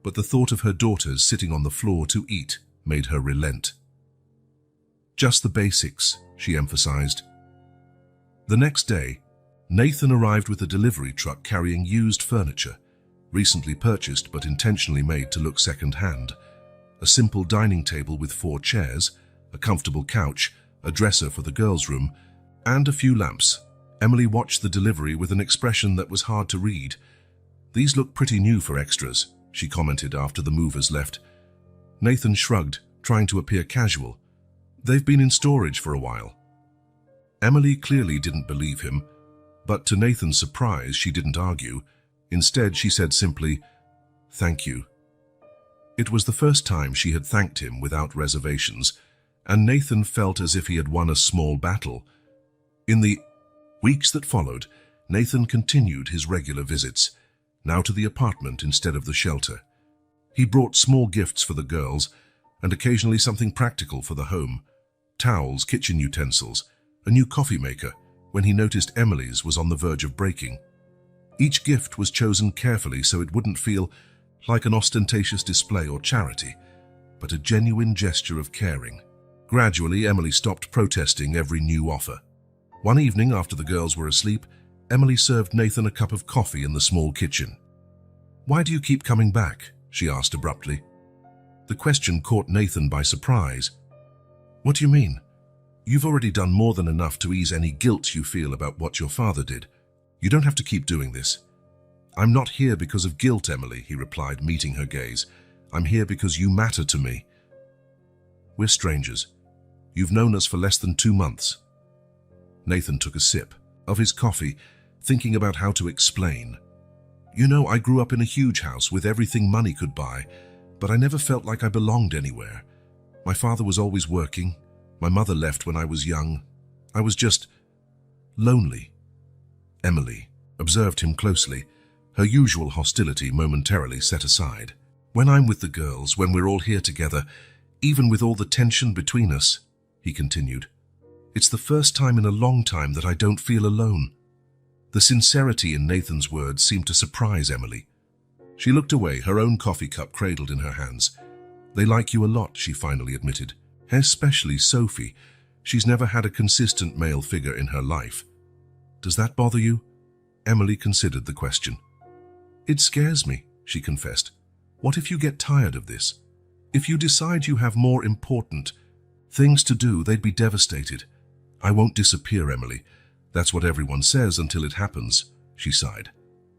but the thought of her daughters sitting on the floor to eat made her relent. Just the basics, she emphasized. The next day, Nathan arrived with a delivery truck carrying used furniture, recently purchased but intentionally made to look second-hand. A simple dining table with 4 chairs, a comfortable couch, a dresser for the girls' room, and a few lamps. Emily watched the delivery with an expression that was hard to read. These look pretty new for extras, she commented after the movers left. Nathan shrugged, trying to appear casual. They've been in storage for a while. Emily clearly didn't believe him, but to Nathan's surprise, she didn't argue. Instead, she said simply, "Thank you." It was the first time she had thanked him without reservations, and Nathan felt as if he had won a small battle. In the weeks that followed, Nathan continued his regular visits, now to the apartment instead of the shelter. He brought small gifts for the girls, and occasionally something practical for the home. Towels, kitchen utensils, a new coffee maker, when he noticed Emily's was on the verge of breaking. Each gift was chosen carefully so it wouldn't feel like an ostentatious display or charity, but a genuine gesture of caring. Gradually, Emily stopped protesting every new offer. One evening, after the girls were asleep, Emily served Nathan a cup of coffee in the small kitchen. "Why do you keep coming back?" she asked abruptly. The question caught Nathan by surprise. What do you mean? You've already done more than enough to ease any guilt you feel about what your father did. You don't have to keep doing this. I'm not here because of guilt, Emily, he replied, meeting her gaze. I'm here because you matter to me. We're strangers. You've known us for less than 2 months. Nathan took a sip of his coffee, thinking about how to explain. You know, I grew up in a huge house with everything money could buy, but I never felt like I belonged anywhere. My father was always working. My mother left when I was young. I was just lonely. Emily observed him closely, her usual hostility momentarily set aside. When I'm with the girls, when we're all here together, even with all the tension between us, he continued, it's the first time in a long time that I don't feel alone. The sincerity in Nathan's words seemed to surprise Emily. She looked away, her own coffee cup cradled in her hands. They like you a lot, she finally admitted. Especially Sophie. She's never had a consistent male figure in her life. Does that bother you? Emily considered the question. It scares me, she confessed. What if you get tired of this? If you decide you have more important things to do, they'd be devastated. I won't disappear, Emily. That's what everyone says until it happens, she sighed.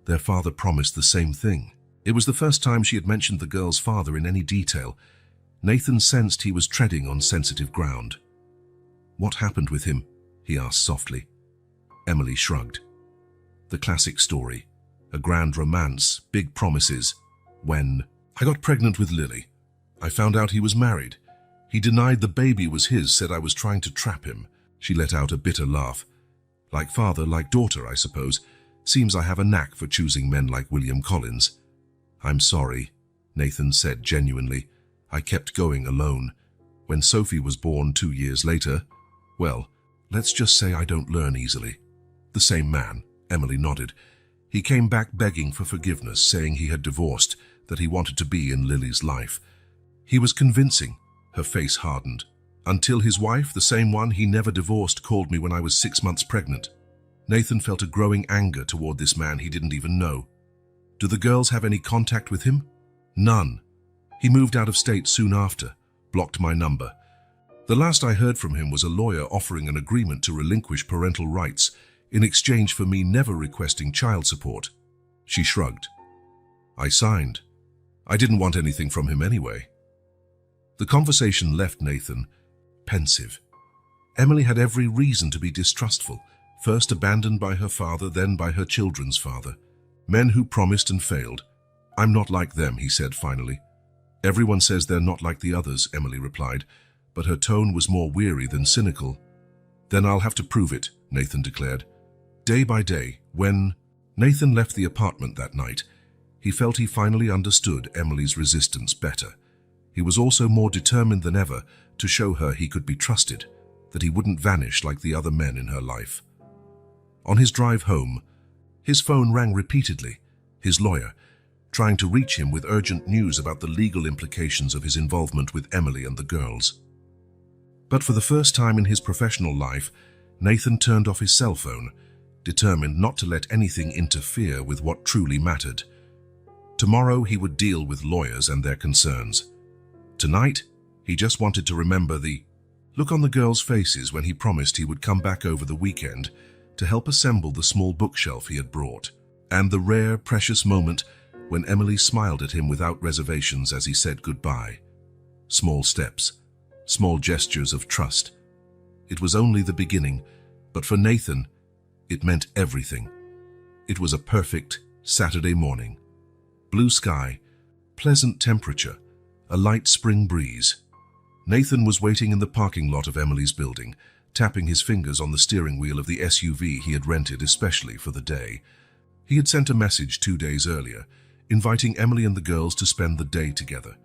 Their father promised the same thing. It was the first time she had mentioned the girl's father in any detail. Nathan sensed he was treading on sensitive ground. What happened with him? He asked softly. Emily shrugged. The classic story. A grand romance, big promises. When I got pregnant with Lily, I found out he was married. He denied the baby was his, said I was trying to trap him. She let out a bitter laugh. Like father, like daughter, I suppose. Seems I have a knack for choosing men like William Collins. I'm sorry, Nathan said genuinely. I kept going alone. When Sophie was born 2 years later, well, let's just say I don't learn easily. The same man, Emily nodded. He came back begging for forgiveness, saying he had divorced, that he wanted to be in Lily's life. He was convincing. Her face hardened. Until his wife, the same one he never divorced, called me when I was 6 months pregnant. Nathan felt a growing anger toward this man he didn't even know. Do the girls have any contact with him? None. He moved out of state soon after, blocked my number. The last I heard from him was a lawyer offering an agreement to relinquish parental rights in exchange for me never requesting child support. She shrugged. I signed. I didn't want anything from him anyway. The conversation left Nathan pensive. Emily had every reason to be distrustful, first abandoned by her father, then by her children's father. Men who promised and failed. I'm not like them, he said finally. Everyone says they're not like the others, Emily replied, but her tone was more weary than cynical. Then I'll have to prove it, Nathan declared. Day by day, when Nathan left the apartment that night, he felt he finally understood Emily's resistance better. He was also more determined than ever to show her he could be trusted, that he wouldn't vanish like the other men in her life. On his drive home, his phone rang repeatedly, his lawyer, trying to reach him with urgent news about the legal implications of his involvement with Emily and the girls. But for the first time in his professional life, Nathan turned off his cell phone, determined not to let anything interfere with what truly mattered. Tomorrow he would deal with lawyers and their concerns. Tonight, he just wanted to remember the look on the girls' faces when he promised he would come back over the weekend to help assemble the small bookshelf he had brought, and the rare, precious moment when Emily smiled at him without reservations as he said goodbye. Small steps, small gestures of trust. It was only the beginning, but for Nathan, it meant everything. It was a perfect Saturday morning. Blue sky, pleasant temperature, a light spring breeze. Nathan was waiting in the parking lot of Emily's building, tapping his fingers on the steering wheel of the SUV he had rented especially for the day. He had sent a message 2 days earlier, inviting Emily and the girls to spend the day together.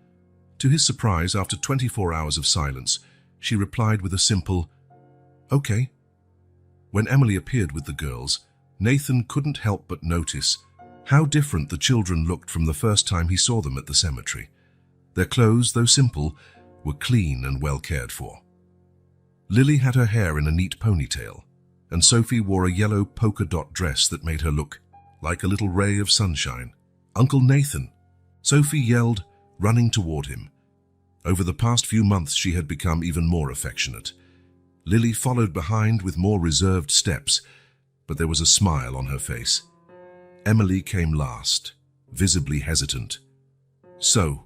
To his surprise, after 24 hours of silence, she replied with a simple, "Okay." When Emily appeared with the girls, Nathan couldn't help but notice how different the children looked from the first time he saw them at the cemetery. Their clothes, though simple, were clean and well cared for. Lily had her hair in a neat ponytail, and Sophie wore a yellow polka dot dress that made her look like a little ray of sunshine. "Uncle Nathan!" Sophie yelled, running toward him. Over the past few months, she had become even more affectionate. Lily followed behind with more reserved steps, but there was a smile on her face. Emily came last, visibly hesitant. "So,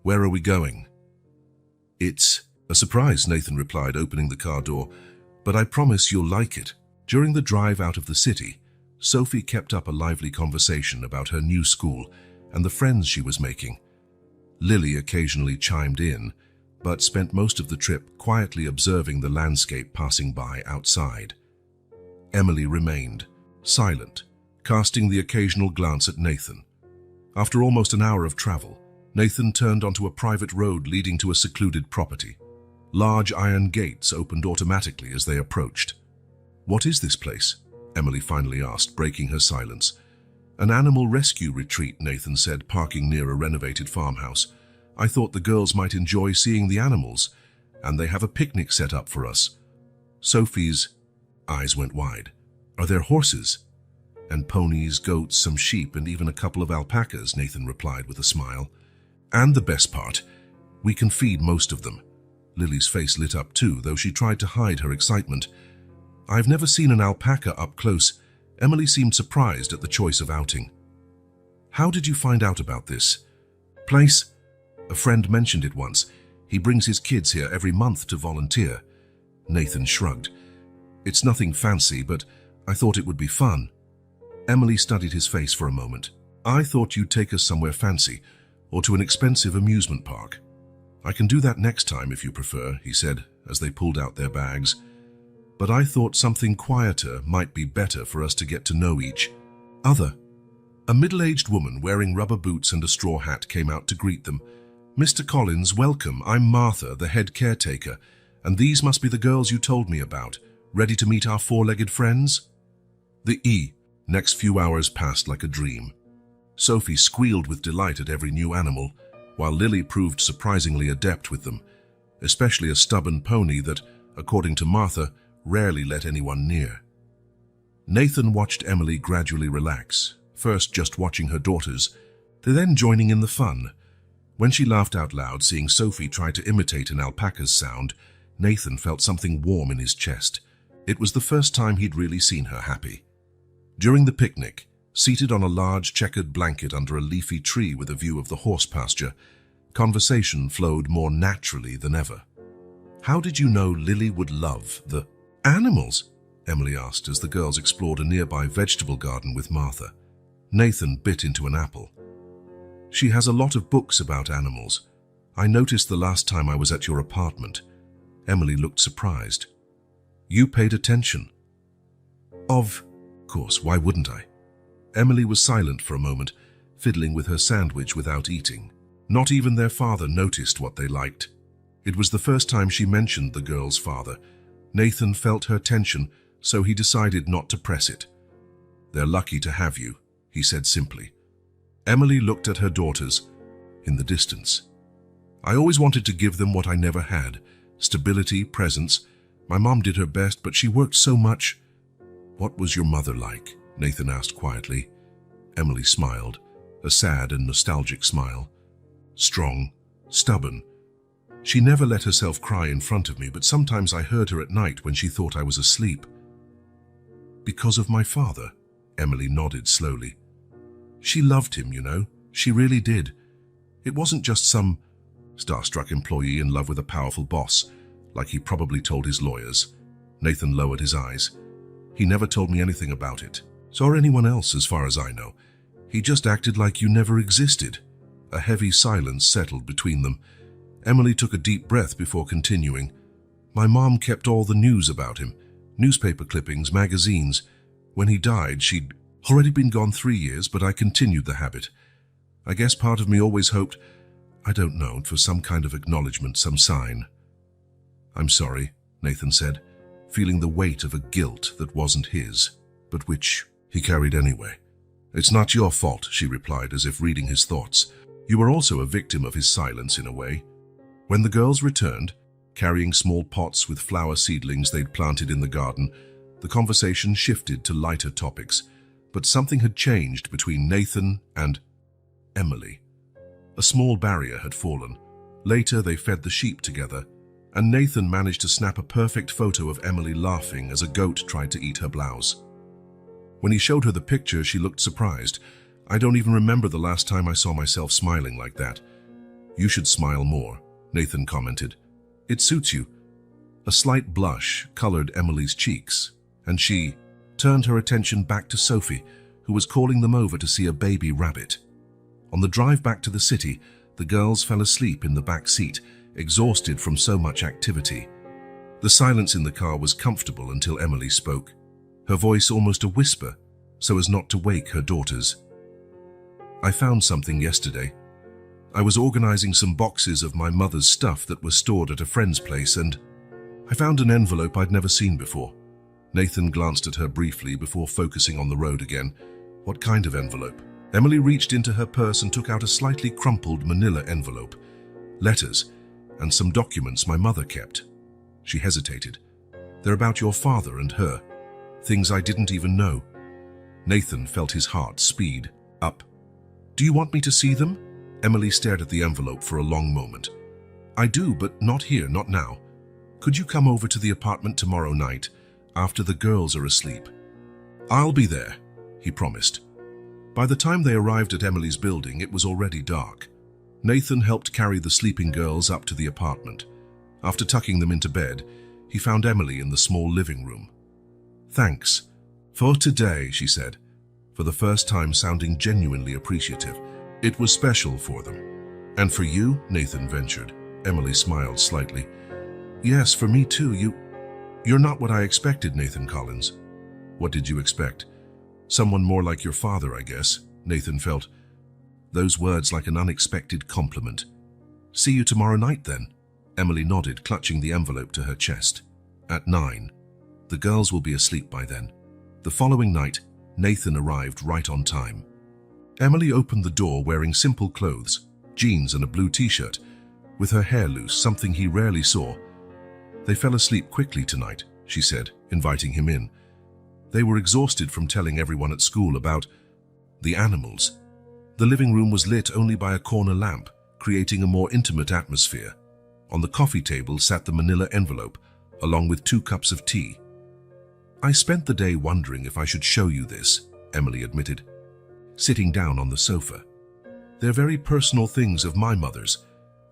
where are we going?" "It's a surprise," Nathan replied, opening the car door, "but I promise you'll like it." During the drive out of the city, Sophie kept up a lively conversation about her new school and the friends she was making. Lily occasionally chimed in, but spent most of the trip quietly observing the landscape passing by outside. Emily remained silent, casting the occasional glance at Nathan. After almost an hour of travel, Nathan turned onto a private road leading to a secluded property. Large iron gates opened automatically as they approached. "What is this place?" Emily finally asked, breaking her silence. "An animal rescue retreat," Nathan said, parking near a renovated farmhouse. "I thought the girls might enjoy seeing the animals, and they have a picnic set up for us." Sophie's eyes went wide. "Are there horses?" "And ponies, goats, some sheep, and even a couple of alpacas," Nathan replied with a smile. "And the best part, we can feed most of them." Lily's face lit up too, though she tried to hide her excitement. "I've never seen an alpaca up close." Emily seemed surprised at the choice of outing. "How did you find out about this place?" "A friend mentioned it once. He brings his kids here every month to volunteer." Nathan shrugged. "It's nothing fancy, but I thought it would be fun." Emily studied his face for a moment. "I thought you'd take us somewhere fancy, or to an expensive amusement park." "I can do that next time if you prefer," he said as they pulled out their bags. "But I thought something quieter might be better for us to get to know each other." A middle-aged woman wearing rubber boots and a straw hat came out to greet them. "Mr. Collins, welcome. I'm Martha, the head caretaker, and these must be the girls you told me about. Ready to meet our four-legged friends?" The next few hours passed like a dream. Sophie squealed with delight at every new animal, while Lily proved surprisingly adept with them, especially a stubborn pony that, according to Martha, rarely let anyone near. Nathan watched Emily gradually relax, first just watching her daughters, then joining in the fun. When she laughed out loud, seeing Sophie try to imitate an alpaca's sound, Nathan felt something warm in his chest. It was the first time he'd really seen her happy. During the picnic, seated on a large checkered blanket under a leafy tree with a view of the horse pasture, conversation flowed more naturally than ever. "How did you know Lily would love the animals?" Emily asked as the girls explored a nearby vegetable garden with Martha. Nathan bit into an apple. "She has a lot of books about animals. I noticed the last time I was at your apartment." Emily looked surprised. "You paid attention?" "Of course, why wouldn't I?" Emily was silent for a moment, fiddling with her sandwich without eating. Not even their father noticed what they liked. It was the first time she mentioned the girl's father. Nathan felt her tension, so he decided not to press it. "They're lucky to have you," he said simply. Emily looked at her daughters in the distance. "I always wanted to give them what I never had, stability, presence. My mom did her best, but she worked so much." "What was your mother like?" Nathan asked quietly. Emily smiled, a sad and nostalgic smile. "Strong, stubborn. She never let herself cry in front of me, but sometimes I heard her at night when she thought I was asleep." "Because of my father?" Emily nodded slowly. "She loved him, you know. She really did. It wasn't just some starstruck employee in love with a powerful boss, like he probably told his lawyers." Nathan lowered his eyes. "He never told me anything about it, or anyone else as far as I know. He just acted like you never existed." A heavy silence settled between them. Emily took a deep breath before continuing. "My mom kept all the news about him, newspaper clippings, magazines. When he died, she'd already been gone 3 years, but I continued the habit. I guess part of me always hoped, I don't know, for some kind of acknowledgement, some sign." "I'm sorry," Nathan said, feeling the weight of a guilt that wasn't his, but which he carried anyway. "It's not your fault," she replied, as if reading his thoughts. "You were also a victim of his silence in a way." When the girls returned, carrying small pots with flower seedlings they'd planted in the garden, the conversation shifted to lighter topics, but something had changed between Nathan and Emily. A small barrier had fallen. Later, they fed the sheep together, and Nathan managed to snap a perfect photo of Emily laughing as a goat tried to eat her blouse. When he showed her the picture, she looked surprised. "I don't even remember the last time I saw myself smiling like that." "You should smile more," Nathan commented. "It suits you." A slight blush colored Emily's cheeks, and she turned her attention back to Sophie, who was calling them over to see a baby rabbit. On the drive back to the city, the girls fell asleep in the back seat, exhausted from so much activity. The silence in the car was comfortable until Emily spoke, her voice almost a whisper, so as not to wake her daughters. "I found something yesterday. I was organizing some boxes of my mother's stuff that were stored at a friend's place, and I found an envelope I'd never seen before." Nathan glanced at her briefly before focusing on the road again. "What kind of envelope?" Emily reached into her purse and took out a slightly crumpled manila envelope. "Letters and some documents my mother kept." She hesitated. "They're about your father and her. Things I didn't even know." Nathan felt his heart speed up. "Do you want me to see them?" Emily stared at the envelope for a long moment. "I do, but not here, not now. Could you come over to the apartment tomorrow night, after the girls are asleep?" "I'll be there," he promised. By the time they arrived at Emily's building, it was already dark. Nathan helped carry the sleeping girls up to the apartment. After tucking them into bed, he found Emily in the small living room. "Thanks for today," she said, for the first time sounding genuinely appreciative. "It was special for them." "And for you?" Nathan ventured. Emily smiled slightly. "Yes, for me too. You're not what I expected, Nathan Collins." "What did you expect?" "Someone more like your father, I guess," Nathan felt. Those words like an unexpected compliment. "See you tomorrow night, then." Emily nodded, clutching the envelope to her chest. "At 9. The girls will be asleep by then." The following night, Nathan arrived right on time. Emily opened the door wearing simple clothes, jeans and a blue t-shirt, with her hair loose, something he rarely saw. "They fell asleep quickly tonight," she said, inviting him in. "They were exhausted from telling everyone at school about the animals." The living room was lit only by a corner lamp, creating a more intimate atmosphere. On the coffee table sat the manila envelope, along with 2 cups of tea. "I spent the day wondering if I should show you this," Emily admitted, sitting down on the sofa. "They're very personal things of my mother's.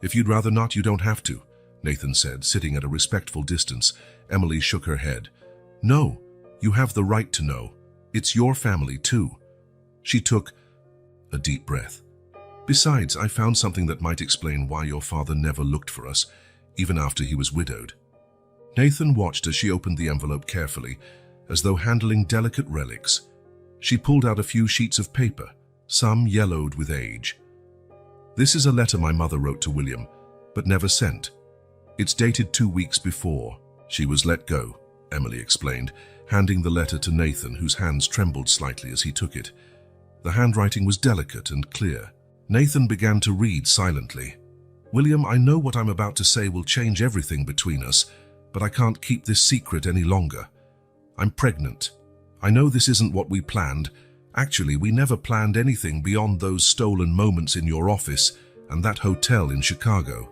If you'd rather not, you don't have to," Nathan said, sitting at a respectful distance. Emily shook her head. "No, you have the right to know. It's your family, too." She took a deep breath. "Besides, I found something that might explain why your father never looked for us, even after he was widowed." Nathan watched as she opened the envelope carefully, as though handling delicate relics. She pulled out a few sheets of paper, some yellowed with age. "This is a letter my mother wrote to William, but never sent. It's dated 2 weeks before she was let go," Emily explained, handing the letter to Nathan, whose hands trembled slightly as he took it. The handwriting was delicate and clear. Nathan began to read silently. "William, I know what I'm about to say will change everything between us, but I can't keep this secret any longer. I'm pregnant. I know this isn't what we planned. Actually, we never planned anything beyond those stolen moments in your office and that hotel in Chicago.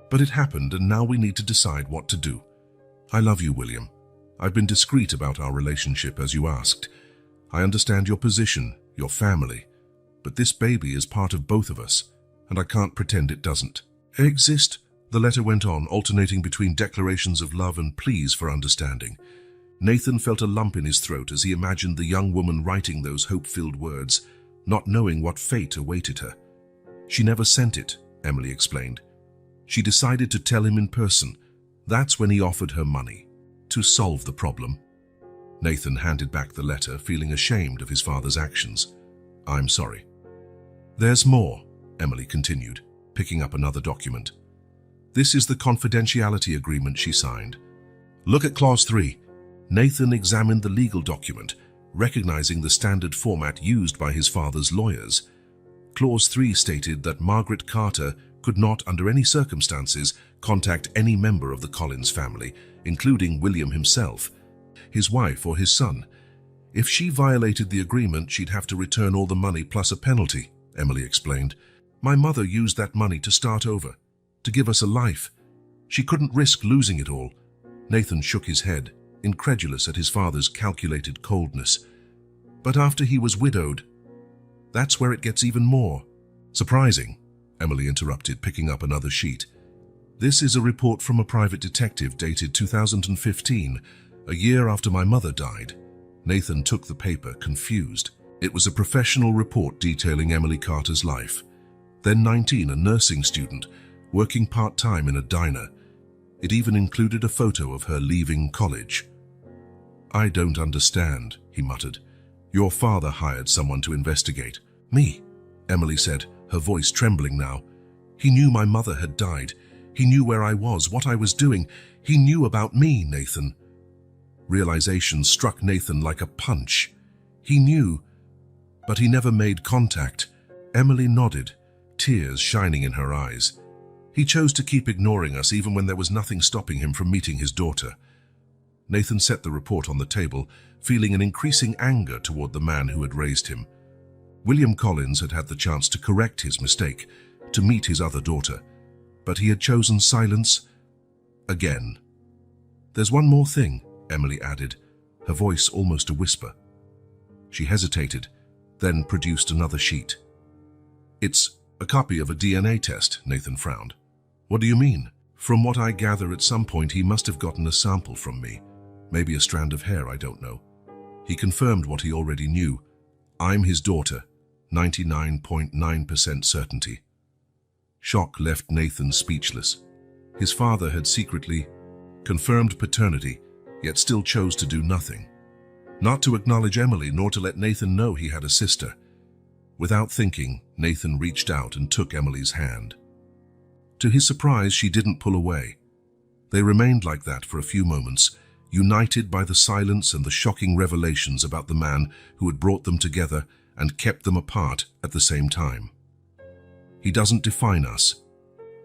But it happened, and now we need to decide what to do. I love you, William. I've been discreet about our relationship, as you asked. I understand your position, your family, but this baby is part of both of us, and I can't pretend it doesn't exist." The letter went on, alternating between declarations of love and pleas for understanding. Nathan felt a lump in his throat as he imagined the young woman writing those hope-filled words, not knowing what fate awaited her. "She never sent it," Emily explained. "She decided to tell him in person. That's when he offered her money to solve the problem." Nathan handed back the letter, feeling ashamed of his father's actions. "I'm sorry." "There's more," Emily continued, picking up another document. "This is the confidentiality agreement she signed. Look at Clause 3. Nathan examined the legal document, recognizing the standard format used by his father's lawyers. Clause 3 stated that Margaret Carter could not, under any circumstances, contact any member of the Collins family, including William himself, his wife, or his son. If she violated the agreement, she'd have to return all the money plus a penalty, Emily explained. My mother used that money to start over. to give us a life. She couldn't risk losing it all. Nathan shook his head, incredulous at his father's calculated coldness. But after he was widowed, that's where it gets even more. Surprising, Emily interrupted, picking up another sheet. This is a report from a private detective dated 2015, a year after my mother died. Nathan took the paper, confused. It was a professional report detailing Emily Carter's life. Then 19, a nursing student, working part-time in a diner. It even included a photo of her leaving college. I don't understand, he muttered. Your father hired someone to investigate. Me, Emily said, her voice trembling now. He knew my mother had died. He knew where I was, what I was doing. He knew about me, Nathan. Realization struck Nathan like a punch. He knew, but he never made contact. Emily nodded, tears shining in her eyes. He chose to keep ignoring us even when there was nothing stopping him from meeting his daughter. Nathan set the report on the table, feeling an increasing anger toward the man who had raised him. William Collins had had the chance to correct his mistake, to meet his other daughter, but he had chosen silence again. There's one more thing, Emily added, her voice almost a whisper. She hesitated, then produced another sheet. It's a copy of a DNA test, Nathan frowned. What do you mean? From what I gather, at some point he must have gotten a sample from me. Maybe a strand of hair, I don't know. He confirmed what he already knew. I'm his daughter, 99.9% certainty. Shock left Nathan speechless. His father had secretly confirmed paternity, yet still chose to do nothing. Not to acknowledge Emily, nor to let Nathan know he had a sister. Without thinking, Nathan reached out and took Emily's hand. To his surprise, she didn't pull away. They remained like that for a few moments, united by the silence and the shocking revelations about the man who had brought them together and kept them apart at the same time. He doesn't define us,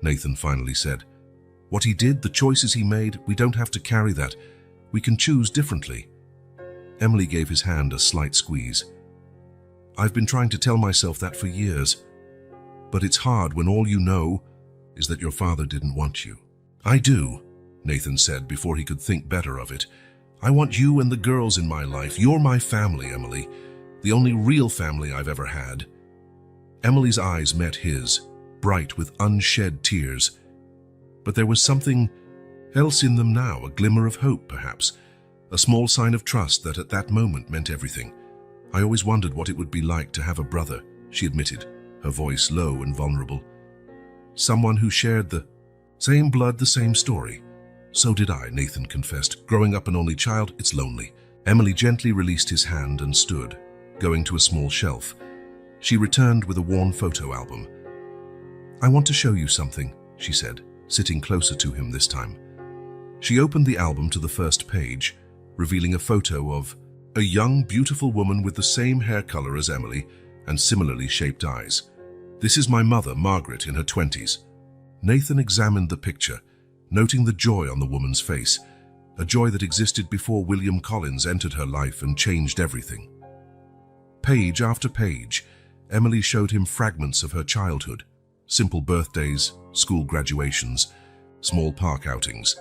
Nathan finally said. What he did, the choices he made, we don't have to carry that. We can choose differently. Emily gave his hand a slight squeeze. I've been trying to tell myself that for years, but it's hard when all you know is that your father didn't want you. I do, Nathan said before he could think better of it. I want you and the girls in my life. You're my family, Emily. The only real family I've ever had. Emily's eyes met his, bright with unshed tears. But there was something else in them now, a glimmer of hope, perhaps. A small sign of trust that at that moment meant everything. I always wondered what it would be like to have a brother, she admitted, her voice low and vulnerable. Someone who shared the same blood, the same story. So did I, Nathan confessed. Growing up an only child, it's lonely. Emily gently released his hand and stood, going to a small shelf. She returned with a worn photo album. I want to show you something, she said, sitting closer to him this time. She opened the album to the first page, revealing a photo of a young, beautiful woman with the same hair color as Emily and similarly shaped eyes. This is my mother, Margaret, in her 20s. Nathan examined the picture, noting the joy on the woman's face, a joy that existed before William Collins entered her life and changed everything. Page after page, Emily showed him fragments of her childhood, simple birthdays, school graduations, small park outings.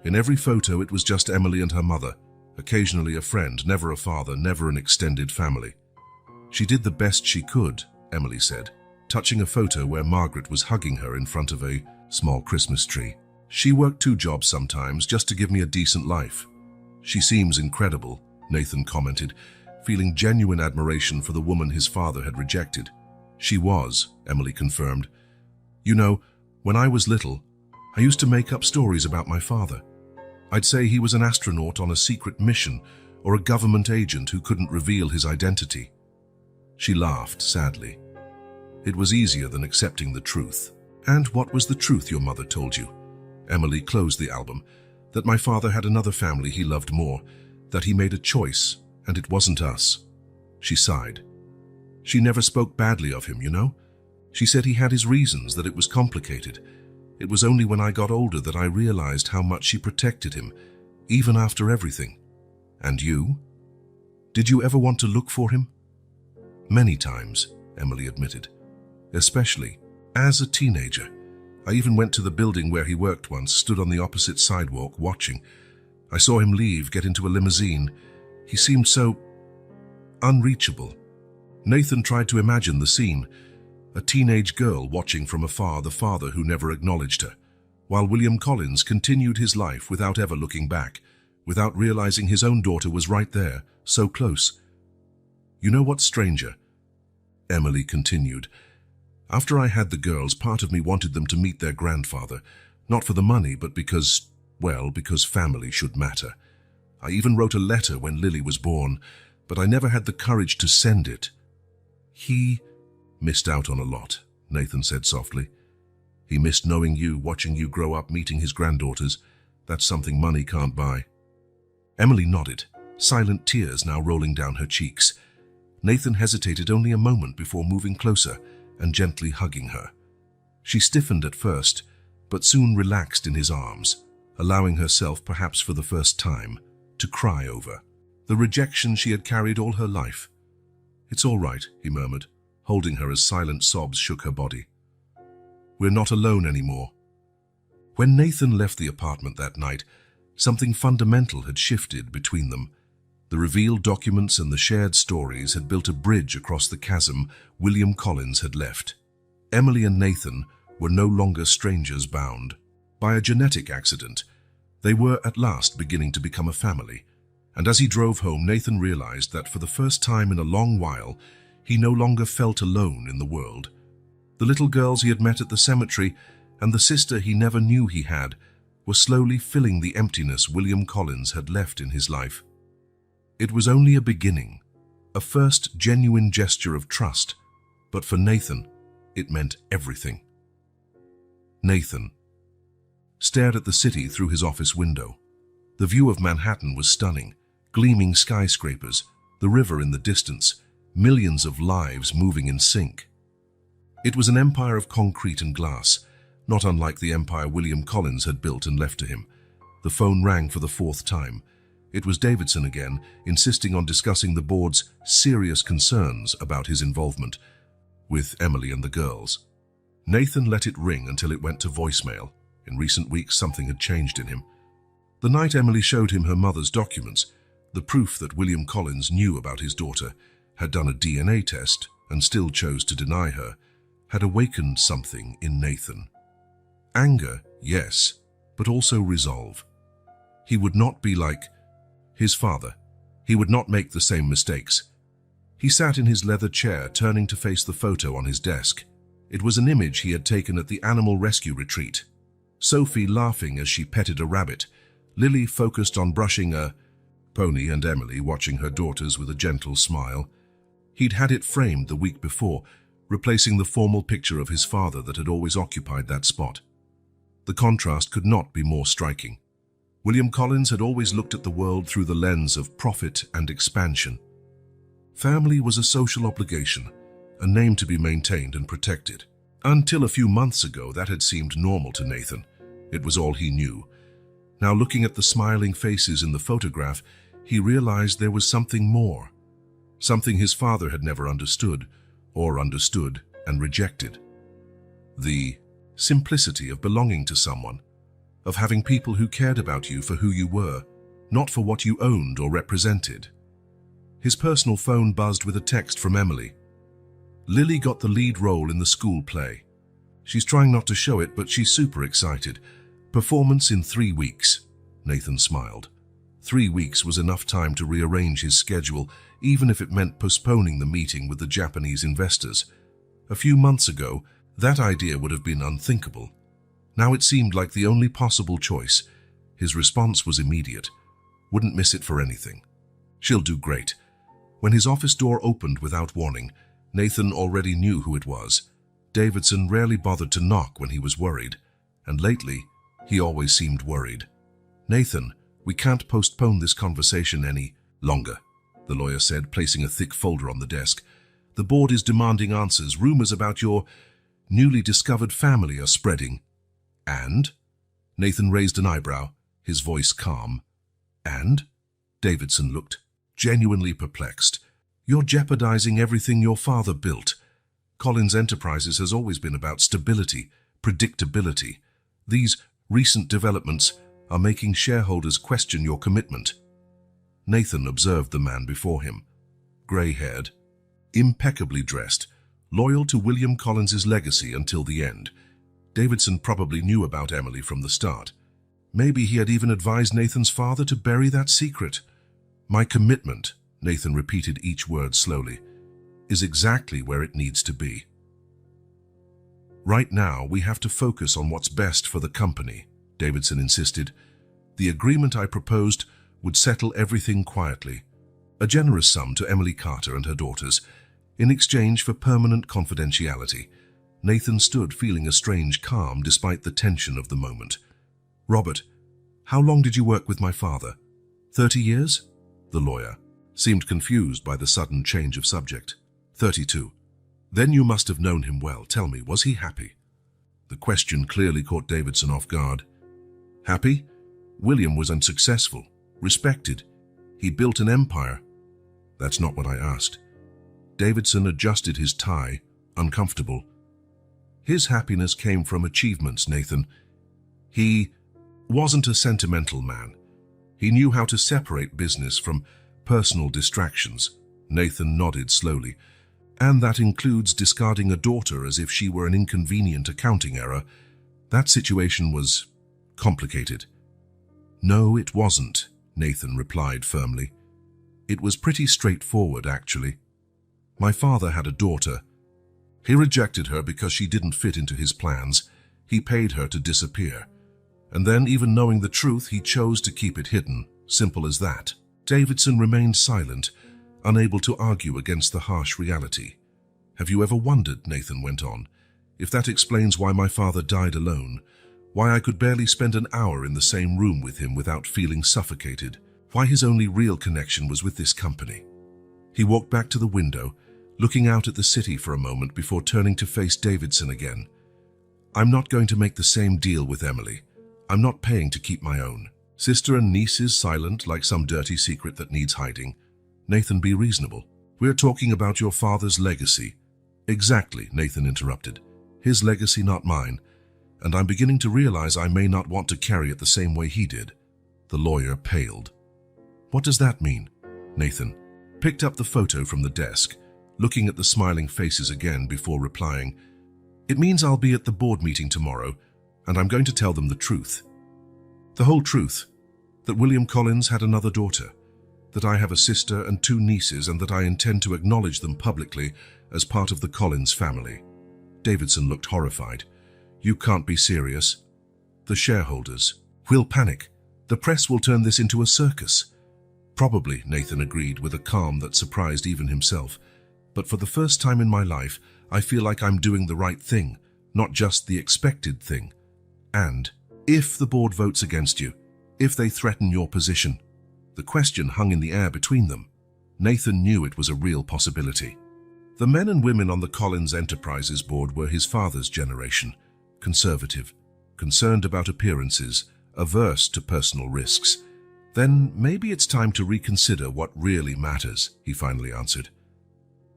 In every photo, it was just Emily and her mother, occasionally a friend, never a father, never an extended family. She did the best she could, Emily said, touching a photo where Margaret was hugging her in front of a small Christmas tree. She worked 2 jobs sometimes just to give me a decent life. She seems incredible, Nathan commented, feeling genuine admiration for the woman his father had rejected. She was, Emily confirmed. You know, when I was little, I used to make up stories about my father. I'd say he was an astronaut on a secret mission or a government agent who couldn't reveal his identity. She laughed sadly. It was easier than accepting the truth. And what was the truth your mother told you? Emily closed the album. That my father had another family he loved more, that he made a choice, and it wasn't us. She sighed. She never spoke badly of him, you know? She said he had his reasons, that it was complicated. It was only when I got older that I realized how much she protected him, even after everything. And you? Did you ever want to look for him? Many times, Emily admitted. Especially as a teenager. I even went to the building where he worked once, stood on the opposite sidewalk, watching. I saw him leave, get into a limousine. He seemed so unreachable. Nathan tried to imagine the scene. A teenage girl watching from afar the father who never acknowledged her, while William Collins continued his life without ever looking back, without realizing his own daughter was right there, so close. You know what's stranger? Emily continued. After I had the girls, part of me wanted them to meet their grandfather, not for the money, but because family should matter. I even wrote a letter when Lily was born, but I never had the courage to send it. He missed out on a lot, Nathan said softly. He missed knowing you, watching you grow up, meeting his granddaughters. That's something money can't buy. Emily nodded, silent tears now rolling down her cheeks. Nathan hesitated only a moment before moving closer and gently hugging her. She stiffened at first, but soon relaxed in his arms, allowing herself, perhaps for the first time, to cry over the rejection she had carried all her life. It's all right, he murmured, holding her as silent sobs shook her body. We're not alone anymore. When Nathan left the apartment that night, something fundamental had shifted between them. The revealed documents and the shared stories had built a bridge across the chasm William Collins had left. Emily and Nathan were no longer strangers bound. By a genetic accident, they were at last beginning to become a family. And as he drove home, Nathan realized that for the first time in a long while, he no longer felt alone in the world. The little girls he had met at the cemetery and the sister he never knew he had were slowly filling the emptiness William Collins had left in his life. It was only a beginning, a first genuine gesture of trust, but for Nathan, it meant everything. Nathan stared at the city through his office window. The view of Manhattan was stunning, gleaming skyscrapers, the river in the distance, millions of lives moving in sync. It was an empire of concrete and glass, not unlike the empire William Collins had built and left to him. The phone rang for the fourth time. It was Davidson again, insisting on discussing the board's serious concerns about his involvement with Emily and the girls. Nathan let it ring until it went to voicemail. In recent weeks, something had changed in him. The night Emily showed him her mother's documents, the proof that William Collins knew about his daughter, had done a DNA test and still chose to deny her, had awakened something in Nathan. Anger, yes, but also resolve. He would not be like his father. He would not make the same mistakes. He sat in his leather chair, turning to face the photo on his desk. It was an image he had taken at the animal rescue retreat. Sophie laughing as she petted a rabbit, Lily focused on brushing a pony, and Emily watching her daughters with a gentle smile. He'd had it framed the week before, replacing the formal picture of his father that had always occupied that spot. The contrast could not be more striking. William Collins had always looked at the world through the lens of profit and expansion. Family was a social obligation, a name to be maintained and protected. Until a few months ago, that had seemed normal to Nathan. It was all he knew. Now, looking at the smiling faces in the photograph, he realized there was something more. Something his father had never understood, or understood and rejected. The simplicity of belonging to someone, of having people who cared about you for who you were, not for what you owned or represented. His personal phone buzzed with a text from Emily. Lily got the lead role in the school play. She's trying not to show it, but she's super excited. Performance in 3 weeks. Nathan smiled. 3 weeks was enough time to rearrange his schedule, even if it meant postponing the meeting with the Japanese investors. A few months ago, that idea would have been unthinkable. Now it seemed like the only possible choice. His response was immediate. Wouldn't miss it for anything. She'll do great. When his office door opened without warning, Nathan already knew who it was. Davidson rarely bothered to knock when he was worried, and lately, he always seemed worried. Nathan, we can't postpone this conversation any longer, the lawyer said, placing a thick folder on the desk. The board is demanding answers. Rumors about your newly discovered family are spreading. And? Nathan raised an eyebrow, his voice calm. And? Davidson looked genuinely perplexed. You're jeopardizing everything your father built. Collins Enterprises has always been about stability, predictability. These recent developments are making shareholders question your commitment. Nathan observed the man before him, grey-haired, impeccably dressed, loyal to William Collins's legacy until the end. Davidson probably knew about Emily from the start. Maybe he had even advised Nathan's father to bury that secret. My commitment, Nathan repeated each word slowly, is exactly where it needs to be. Right now, we have to focus on what's best for the company, Davidson insisted. The agreement I proposed would settle everything quietly. A generous sum to Emily Carter and her daughters, in exchange for permanent confidentiality. Nathan stood feeling a strange calm despite the tension of the moment. Robert, how long did you work with my father? 30 years? The lawyer seemed confused by the sudden change of subject. 32. Then you must have known him well. Tell me, was he happy? The question clearly caught Davidson off guard. Happy? William was unsuccessful, respected. He built an empire. That's not what I asked. Davidson adjusted his tie, uncomfortable. His happiness came from achievements, Nathan. He wasn't a sentimental man. He knew how to separate business from personal distractions. Nathan nodded slowly. And that includes discarding a daughter as if she were an inconvenient accounting error. That situation was complicated. No, it wasn't, Nathan replied firmly. It was pretty straightforward, actually. My father had a daughter. He rejected her because she didn't fit into his plans. He paid her to disappear. And then, even knowing the truth, he chose to keep it hidden. Simple as that. Davidson remained silent, unable to argue against the harsh reality. Have you ever wondered, Nathan went on, if that explains why my father died alone, why I could barely spend an hour in the same room with him without feeling suffocated, why his only real connection was with this company? He walked back to the window, looking out at the city for a moment before turning to face Davidson again. I'm not going to make the same deal with Emily. I'm not paying to keep my own. Sister and niece is silent like some dirty secret that needs hiding. Nathan, be reasonable. We're talking about your father's legacy. Exactly, Nathan interrupted. His legacy, not mine. And I'm beginning to realize I may not want to carry it the same way he did. The lawyer paled. What does that mean? Nathan picked up the photo from the desk, looking at the smiling faces again before replying. It means I'll be at the board meeting tomorrow, and I'm going to tell them the truth. The whole truth. That William Collins had another daughter, that I have a sister and 2 nieces, and that I intend to acknowledge them publicly as part of the Collins family. Davidson looked horrified. You can't be serious. The shareholders will panic. The press will turn this into a circus. Probably, Nathan agreed with a calm that surprised even himself. But for the first time in my life, I feel like I'm doing the right thing, not just the expected thing. And if the board votes against you, if they threaten your position, the question hung in the air between them. Nathan knew it was a real possibility. The men and women on the Collins Enterprises board were his father's generation, conservative, concerned about appearances, averse to personal risks. Then maybe it's time to reconsider what really matters, he finally answered.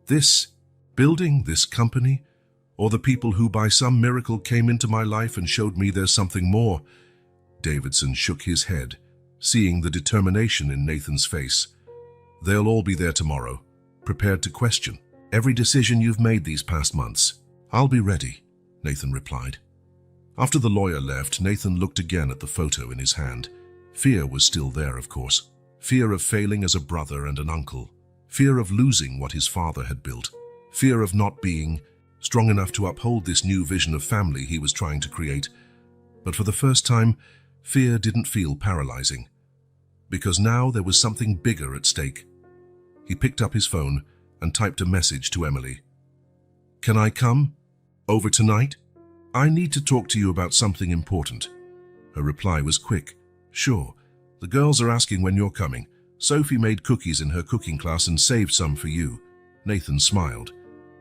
This building, this company, or the people who by some miracle came into my life and showed me there's something more? Davidson shook his head, seeing the determination in Nathan's face. They'll all be there tomorrow, prepared to question every decision you've made these past months. I'll be ready, Nathan replied. After the lawyer left, Nathan looked again at the photo in his hand. Fear was still there, of course. Fear of failing as a brother and an uncle. Fear of losing what his father had built. Fear of not being strong enough to uphold this new vision of family he was trying to create. But for the first time, fear didn't feel paralyzing. Because now there was something bigger at stake. He picked up his phone and typed a message to Emily. Can I come? Over tonight? I need to talk to you about something important. Her reply was quick. Sure. The girls are asking when you're coming. Sophie made cookies in her cooking class and saved some for you. Nathan smiled.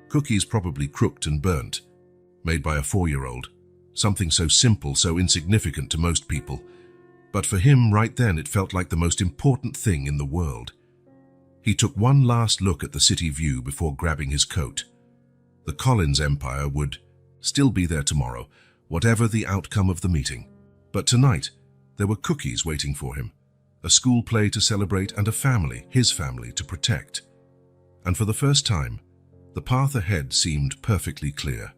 Cookies probably crooked and burnt. Made by a 4-year-old. Something so simple, so insignificant to most people. But for him, right then, it felt like the most important thing in the world. He took one last look at the city view before grabbing his coat. The Collins empire would still be there tomorrow, whatever the outcome of the meeting. But tonight, there were cookies waiting for him, a school play to celebrate and a family, his family, to protect. And for the first time, the path ahead seemed perfectly clear.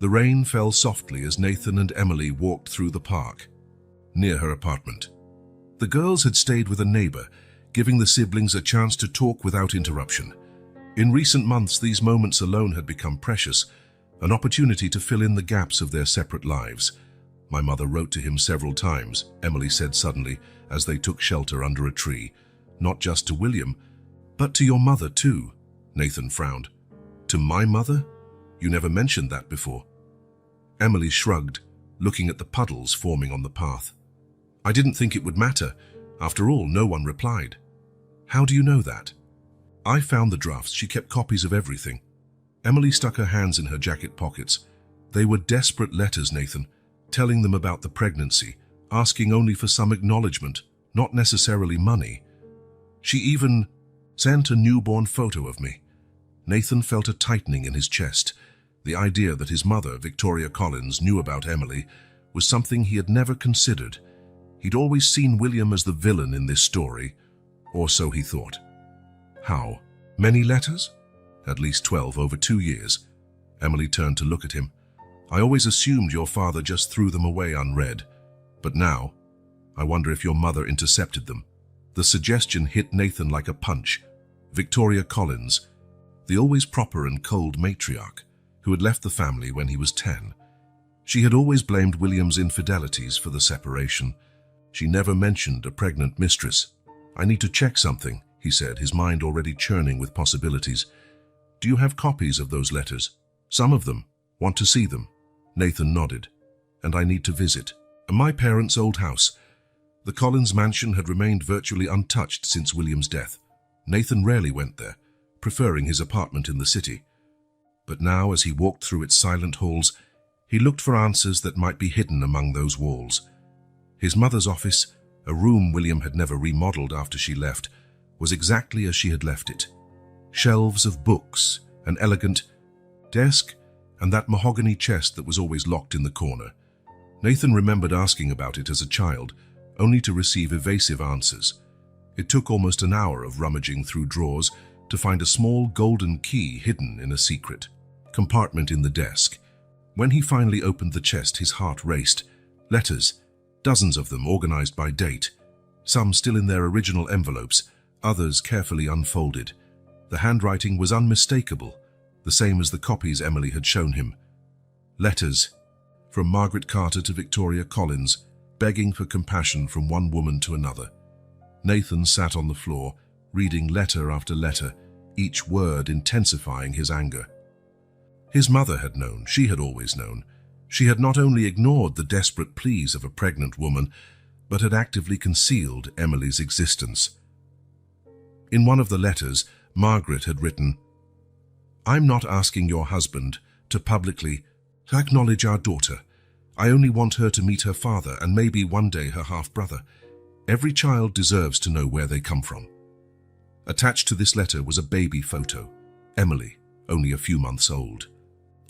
The rain fell softly as Nathan and Emily walked through the park, near her apartment. The girls had stayed with a neighbor, giving the siblings a chance to talk without interruption. In recent months, these moments alone had become precious, an opportunity to fill in the gaps of their separate lives. "My mother wrote to him several times," Emily said suddenly as they took shelter under a tree. "Not just to William, but to your mother too." Nathan frowned. "To my mother? You never mentioned that before." Emily shrugged, looking at the puddles forming on the path. "I didn't think it would matter. After all, no one replied." "How do you know that?" "I found the drafts. She kept copies of everything." Emily stuck her hands in her jacket pockets. They were desperate letters, Nathan, telling them about the pregnancy, asking only for some acknowledgement, not necessarily money. She even sent a newborn photo of me. Nathan felt a tightening in his chest. The idea that his mother, Victoria Collins, knew about Emily was something he had never considered. He'd always seen William as the villain in this story, or so he thought. "How? Many letters?" "At least 12 over 2 years." Emily turned to look at him. "I always assumed your father just threw them away unread. But now, I wonder if your mother intercepted them." The suggestion hit Nathan like a punch. Victoria Collins, the always proper and cold matriarch, who had left the family when he was 10. She had always blamed William's infidelities for the separation. She never mentioned a pregnant mistress. "I need to check something," he said, his mind already churning with possibilities. "Do you have copies of those letters?" "Some of them. Want to see them?" Nathan nodded. "And I need to visit my parents' old house." The Collins mansion had remained virtually untouched since William's death. Nathan rarely went there, preferring his apartment in the city. But now, as he walked through its silent halls, he looked for answers that might be hidden among those walls. His mother's office, a room William had never remodeled after she left, was exactly as she had left it. Shelves of books, an elegant desk, and that mahogany chest that was always locked in the corner. Nathan remembered asking about it as a child, only to receive evasive answers. It took almost an hour of rummaging through drawers to find a small golden key hidden in a secret compartment in the desk. When he finally opened the chest, his heart raced. Letters, dozens of them organized by date, some still in their original envelopes, others carefully unfolded. The handwriting was unmistakable, the same as the copies Emily had shown him. Letters from Margaret Carter to Victoria Collins, begging for compassion from one woman to another. Nathan sat on the floor, reading letter after letter, each word intensifying his anger. His mother had known, she had always known. She had not only ignored the desperate pleas of a pregnant woman, but had actively concealed Emily's existence. In one of the letters, Margaret had written, "I'm not asking your husband to publicly acknowledge our daughter. I only want her to meet her father and maybe one day her half-brother. Every child deserves to know where they come from." Attached to this letter was a baby photo, Emily, only a few months old.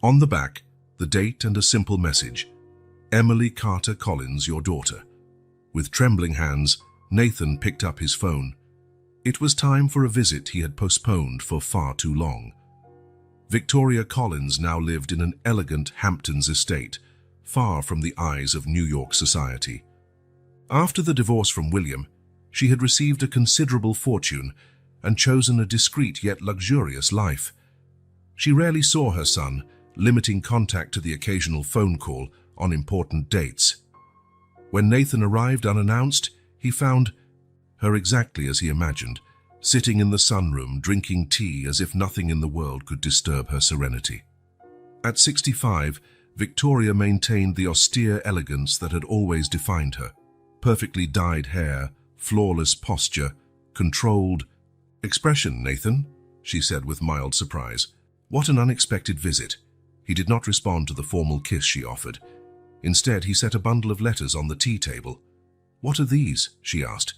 On the back, the date and a simple message, "Emily Carter Collins, your daughter." With trembling hands, Nathan picked up his phone. It was time for a visit he had postponed for far too long. Victoria Collins now lived in an elegant Hamptons estate, far from the eyes of New York society. After the divorce from William, she had received a considerable fortune and chosen a discreet yet luxurious life. She rarely saw her son, limiting contact to the occasional phone call on important dates. When Nathan arrived unannounced, he found her exactly as he imagined, sitting in the sunroom drinking tea as if nothing in the world could disturb her serenity. At 65, Victoria maintained the austere elegance that had always defined her. Perfectly dyed hair, flawless posture, controlled expression. "Nathan," she said with mild surprise. "What an unexpected visit." He did not respond to the formal kiss she offered. Instead, he set a bundle of letters on the tea table. "What are these?" she asked,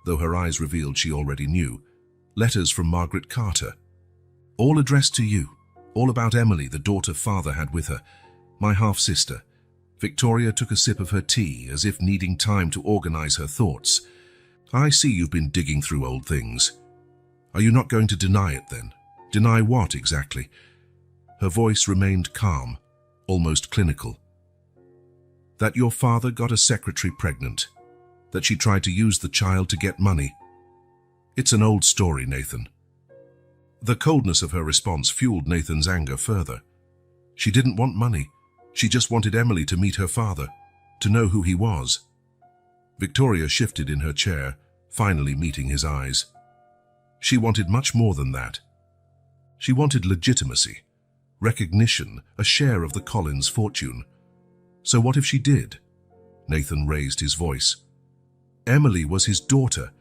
though her eyes revealed she already knew. "Letters from Margaret Carter. All addressed to you. All about Emily, the daughter father had with her. My half-sister. Victoria took a sip of her tea, as if needing time to organize her thoughts. I see you've been digging through old things. Are you not going to deny it then? Deny what exactly? Her voice remained calm, almost clinical. That your father got a secretary pregnant. That she tried to use the child to get money. It's an old story, Nathan. The coldness of her response fueled Nathan's anger further. She didn't want money. She just wanted Emily to meet her father, to know who he was. Victoria shifted in her chair, finally meeting his eyes. She wanted much more than that. She wanted legitimacy, recognition, a share of the Collins fortune. So what if she did? Nathan raised his voice. Emily was his daughter.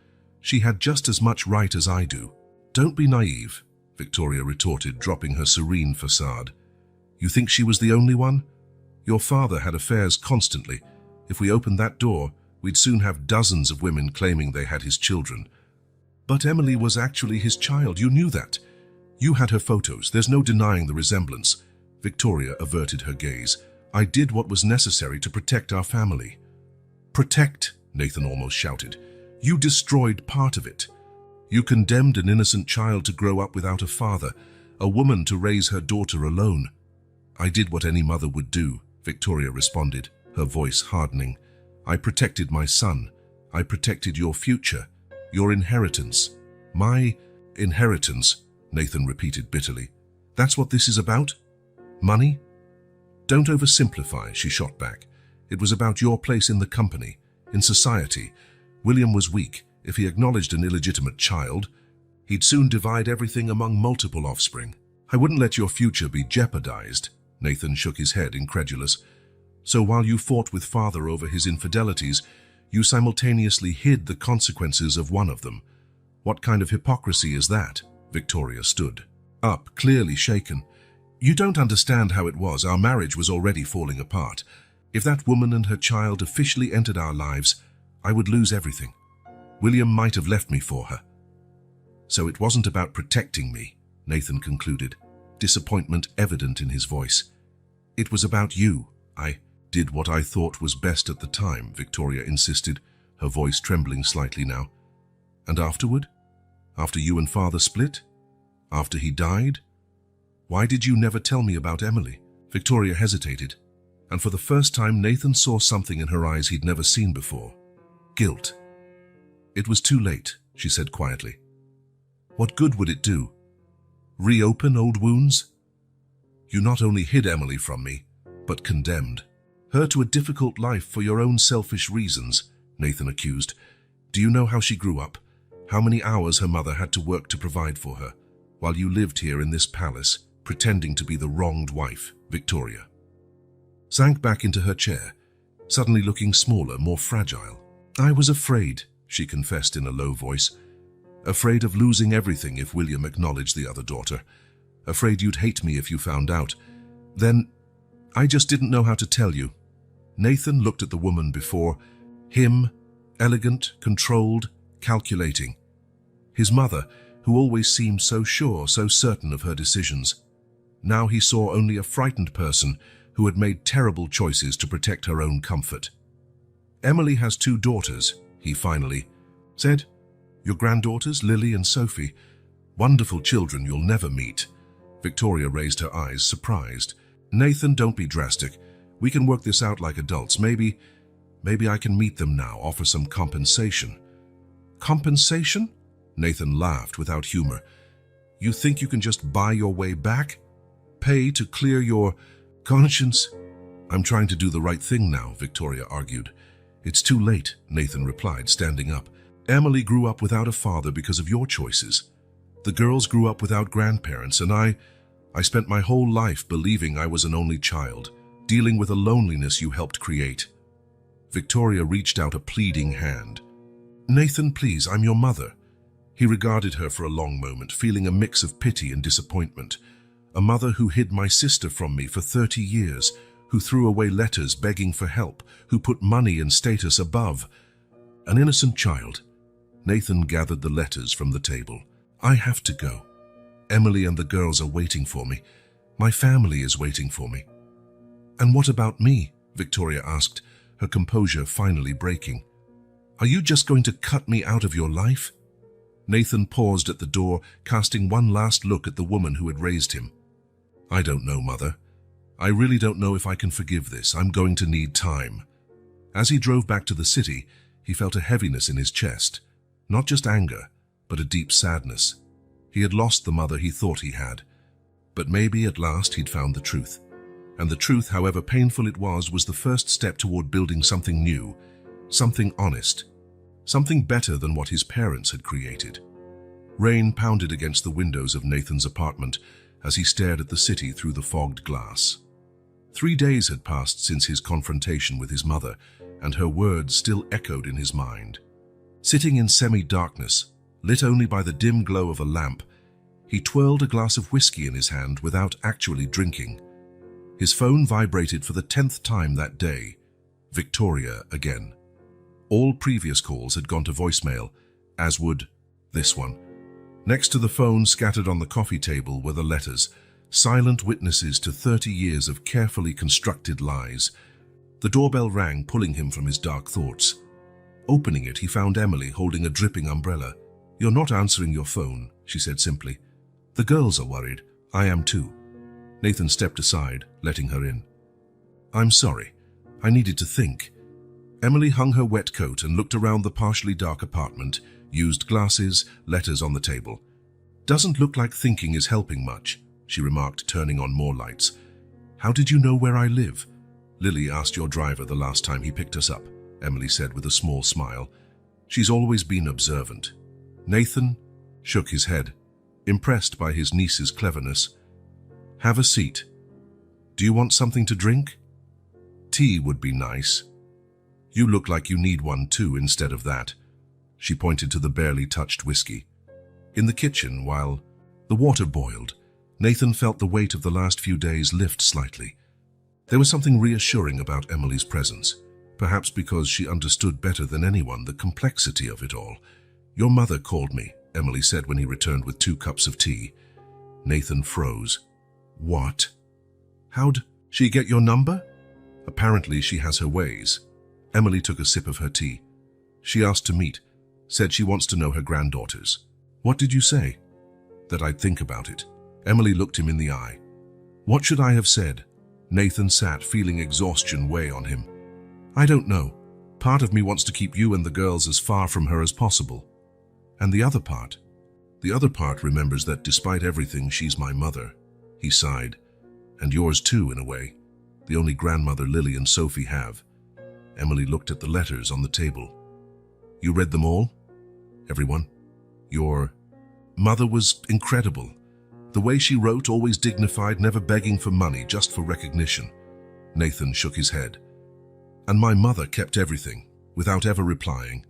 She had just as much right as I do. Don't be naive, Victoria retorted, dropping her serene facade. You think she was the only one? Your father had affairs constantly. If we opened that door, we'd soon have dozens of women claiming they had his children. But Emily was actually his child. You knew that. You had her photos. There's no denying the resemblance. Victoria averted her gaze. I did what was necessary to protect our family. Protect, Nathan almost shouted. You destroyed part of it. You condemned an innocent child to grow up without a father, a woman to raise her daughter alone. I did what any mother would do, Victoria responded, her voice hardening. I protected my son. I protected your future, your inheritance. My inheritance, Nathan repeated bitterly. That's what this is about? Money? Don't oversimplify, she shot back. It was about your place in the company, in society. William was weak. If he acknowledged an illegitimate child, he'd soon divide everything among multiple offspring. I wouldn't let your future be jeopardized. Nathan shook his head, incredulous. So while you fought with father over his infidelities, you simultaneously hid the consequences of one of them. What kind of hypocrisy is that? Victoria stood up, clearly shaken. You don't understand how it was. Our marriage was already falling apart. If that woman and her child officially entered our lives, I would lose everything. William might have left me for her. So it wasn't about protecting me, Nathan concluded, disappointment evident in his voice. It was about you. I did what I thought was best at the time, Victoria insisted, her voice trembling slightly now. And afterward? After you and father split? After he died? Why did you never tell me about Emily? Victoria hesitated, and for the first time Nathan saw something in her eyes he'd never seen before. Guilt. It was too late, she said quietly. What good would it do? Reopen old wounds? You not only hid Emily from me, but condemned her to a difficult life for your own selfish reasons, Nathan accused. Do you know how she grew up? How many hours her mother had to work to provide for her, while you lived here in this palace, pretending to be the wronged wife? Victoria sank back into her chair, suddenly looking smaller, more fragile. I was afraid, she confessed in a low voice. Afraid of losing everything if William acknowledged the other daughter. Afraid you'd hate me if you found out. Then, I just didn't know how to tell you. Nathan looked at the woman before him, elegant, controlled, calculating. His mother, who always seemed so sure, so certain of her decisions. Now he saw only a frightened person who had made terrible choices to protect her own comfort. Emily has 2 daughters, he finally said. Your granddaughters, Lily and Sophie. Wonderful children you'll never meet. Victoria raised her eyes, surprised. Nathan, don't be drastic. We can work this out like adults. Maybe I can meet them now, offer some compensation. Compensation? Nathan laughed without humor. You think you can just buy your way back? Pay to clear your conscience? I'm trying to do the right thing now, Victoria argued. It's too late, Nathan replied, standing up. Emily grew up without a father because of your choices. The girls grew up without grandparents, and I spent my whole life believing I was an only child, dealing with a loneliness you helped create. Victoria reached out a pleading hand. Nathan, please, I'm your mother. He regarded her for a long moment, feeling a mix of pity and disappointment. A mother who hid my sister from me for 30 years, who threw away letters begging for help, who put money and status above. An innocent child. Nathan gathered the letters from the table. I have to go. Emily and the girls are waiting for me. My family is waiting for me. "And what about me?" Victoria asked, her composure finally breaking. "Are you just going to cut me out of your life?" Nathan paused at the door, casting one last look at the woman who had raised him. "I don't know, Mother. I really don't know if I can forgive this. I'm going to need time." As he drove back to the city, he felt a heaviness in his chest. Not just anger, but a deep sadness. He had lost the mother he thought he had. But maybe at last he'd found the truth. And the truth, however painful it was the first step toward building something new, something honest, something better than what his parents had created. Rain pounded against the windows of Nathan's apartment as he stared at the city through the fogged glass. 3 days had passed since his confrontation with his mother, and her words still echoed in his mind. Sitting in semi-darkness, lit only by the dim glow of a lamp, he twirled a glass of whiskey in his hand without actually drinking. His phone vibrated for the 10th time that day. Victoria again. All previous calls had gone to voicemail, as would this one. Next to the phone, scattered on the coffee table, were the letters, silent witnesses to 30 years of carefully constructed lies. The doorbell rang, pulling him from his dark thoughts. Opening it, he found Emily holding a dripping umbrella. "You're not answering your phone," she said simply. "The girls are worried. I am too." Nathan stepped aside, letting her in. "I'm sorry. I needed to think." Emily hung her wet coat and looked around the partially dark apartment, used glasses, letters on the table. "Doesn't look like thinking is helping much," she remarked, turning on more lights. "How did you know where I live?" "Lily asked your driver the last time he picked us up," Emily said with a small smile. "She's always been observant." Nathan shook his head, impressed by his niece's cleverness. "Have a seat. Do you want something to drink?" "Tea would be nice." "You look like you need one too instead of that." She pointed to the barely touched whiskey. In the kitchen, while the water boiled, Nathan felt the weight of the last few days lift slightly. There was something reassuring about Emily's presence, perhaps because she understood better than anyone the complexity of it all. "Your mother called me," Emily said when he returned with 2 cups of tea. Nathan froze. "What? How'd she get your number?" "Apparently she has her ways." Emily took a sip of her tea. "She asked to meet, said she wants to know her granddaughters." "What did you say?" "That I'd think about it." Emily looked him in the eye. "What should I have said?" Nathan sat, feeling exhaustion weigh on him. "I don't know. Part of me wants to keep you and the girls as far from her as possible. And the other part? The other part remembers that despite everything, she's my mother." He sighed. "And yours too, in a way. The only grandmother Lily and Sophie have." Emily looked at the letters on the table. "You read them all? Everyone? Your mother was incredible. The way she wrote, always dignified, never begging for money, just for recognition." Nathan shook his head. "And my mother kept everything, without ever replying."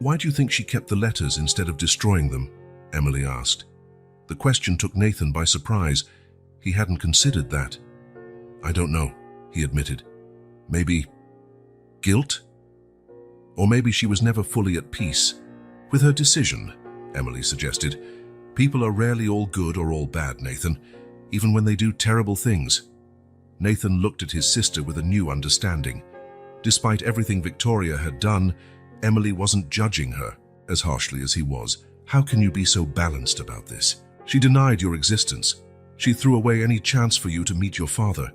"Why do you think she kept the letters instead of destroying them?" Emily asked. The question took Nathan by surprise. He hadn't considered that. "I don't know," he admitted. "Maybe guilt? Or maybe she was never fully at peace with her decision," Emily suggested. "People are rarely all good or all bad, Nathan, even when they do terrible things." Nathan looked at his sister with a new understanding. Despite everything Victoria had done, Emily wasn't judging her as harshly as he was. "How can you be so balanced about this? She denied your existence. She threw away any chance for you to meet your father."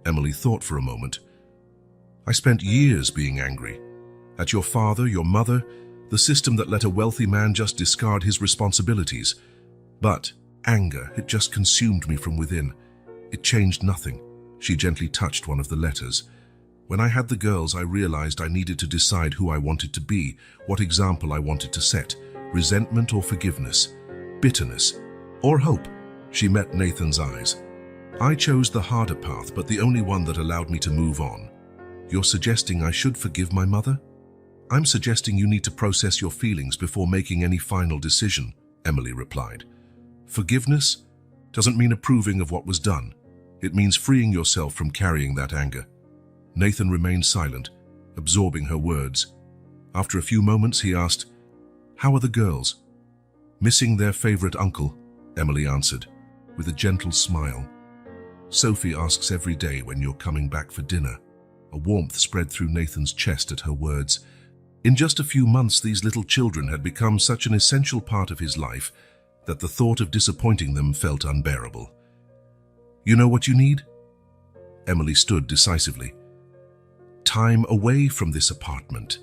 Emily thought for a moment. "I spent years being angry. At your father, your mother, the system that let a wealthy man just discard his responsibilities. But anger, it just consumed me from within. It changed nothing." She gently touched one of the letters. "When I had the girls, I realized I needed to decide who I wanted to be, what example I wanted to set, resentment or forgiveness, bitterness or hope." She met Nathan's eyes. "I chose the harder path, but the only one that allowed me to move on." "You're suggesting I should forgive my mother?" "I'm suggesting you need to process your feelings before making any final decision," Emily replied. "Forgiveness doesn't mean approving of what was done. It means freeing yourself from carrying that anger." Nathan remained silent, absorbing her words. After a few moments, he asked, "How are the girls?" "Missing their favorite uncle," Emily answered, with a gentle smile. Sophie asks every day when you're coming back for dinner. A warmth spread through Nathan's chest at her words. In just a few months, these little children had become such an essential part of his life that the thought of disappointing them felt unbearable. You know what you need? Emily stood decisively. Time away from this apartment.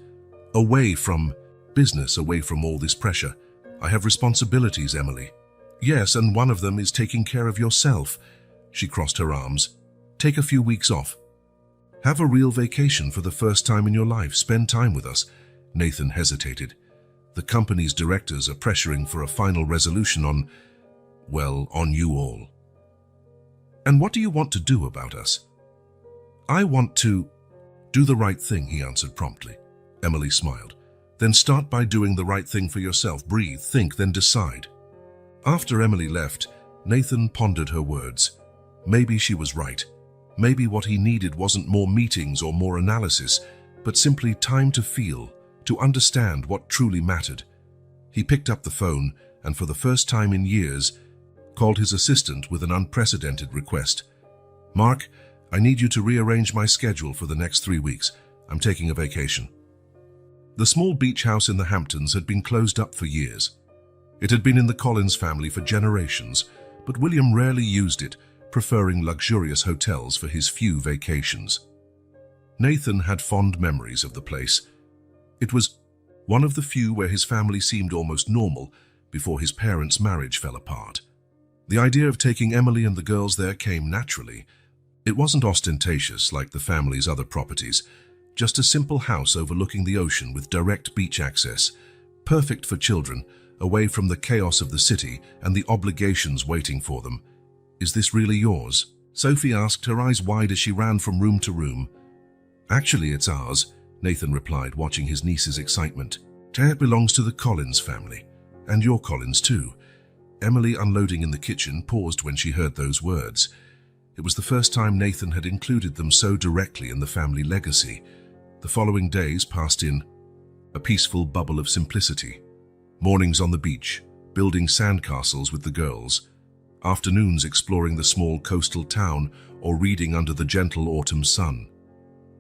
Away from business, away from all this pressure. I have responsibilities, Emily. Yes, and one of them is taking care of yourself. She crossed her arms. Take a few weeks off. Have a real vacation for the first time in your life. Spend time with us. Nathan hesitated. The company's directors are pressuring for a final resolution on you all. And what do you want to do about us? I want to do the right thing, he answered promptly. Emily smiled. Then start by doing the right thing for yourself. Breathe, think, then decide. After Emily left, Nathan pondered her words. Maybe she was right. Maybe what he needed wasn't more meetings or more analysis, but simply time to feel, to understand what truly mattered. He picked up the phone and, for the first time in years, called his assistant with an unprecedented request. Mark, I need you to rearrange my schedule for the next 3 weeks. I'm taking a vacation. The small beach house in the Hamptons had been closed up for years. It had been in the Collins family for generations, but William rarely used it, preferring luxurious hotels for his few vacations. Nathan had fond memories of the place. It was one of the few where his family seemed almost normal before his parents' marriage fell apart. The idea of taking Emily and the girls there came naturally. It wasn't ostentatious like the family's other properties, just a simple house overlooking the ocean with direct beach access, perfect for children, away from the chaos of the city and the obligations waiting for them. Is this really yours? Sophie asked, her eyes wide as she ran from room to room. Actually, it's ours, Nathan replied, watching his niece's excitement. It belongs to the Collins family, and your Collins too. Emily, unloading in the kitchen, paused when she heard those words. It was the first time Nathan had included them so directly in the family legacy. The following days passed in a peaceful bubble of simplicity. Mornings on the beach, building sandcastles with the girls. Afternoons exploring the small coastal town or reading under the gentle autumn sun.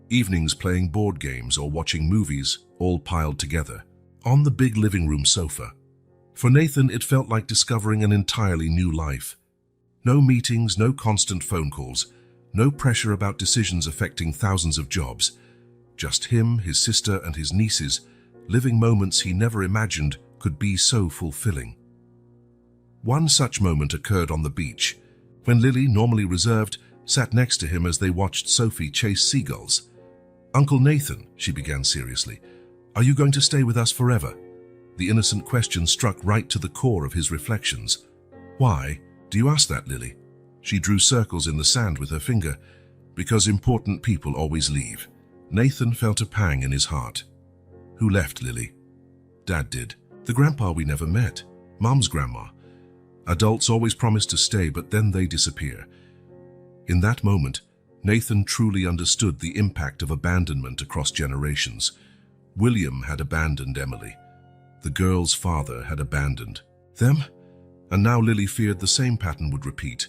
Evenings playing board games or watching movies, all piled together, on the big living room sofa. For Nathan, it felt like discovering an entirely new life. No meetings, no constant phone calls, no pressure about decisions affecting thousands of jobs. Just him, his sister, and his nieces, living moments he never imagined could be so fulfilling. One such moment occurred on the beach, when Lily, normally reserved, sat next to him as they watched Sophie chase seagulls. Uncle Nathan, she began seriously, are you going to stay with us forever? The innocent question struck right to the core of his reflections. Why do you ask that, Lily? She drew circles in the sand with her finger. Because important people always leave. Nathan felt a pang in his heart. Who left, Lily? Dad did. The grandpa we never met. Mom's grandma. Adults always promise to stay, but then they disappear. In that moment, Nathan truly understood the impact of abandonment across generations. William had abandoned Emily. The girl's father had abandoned them, and now Lily feared the same pattern would repeat.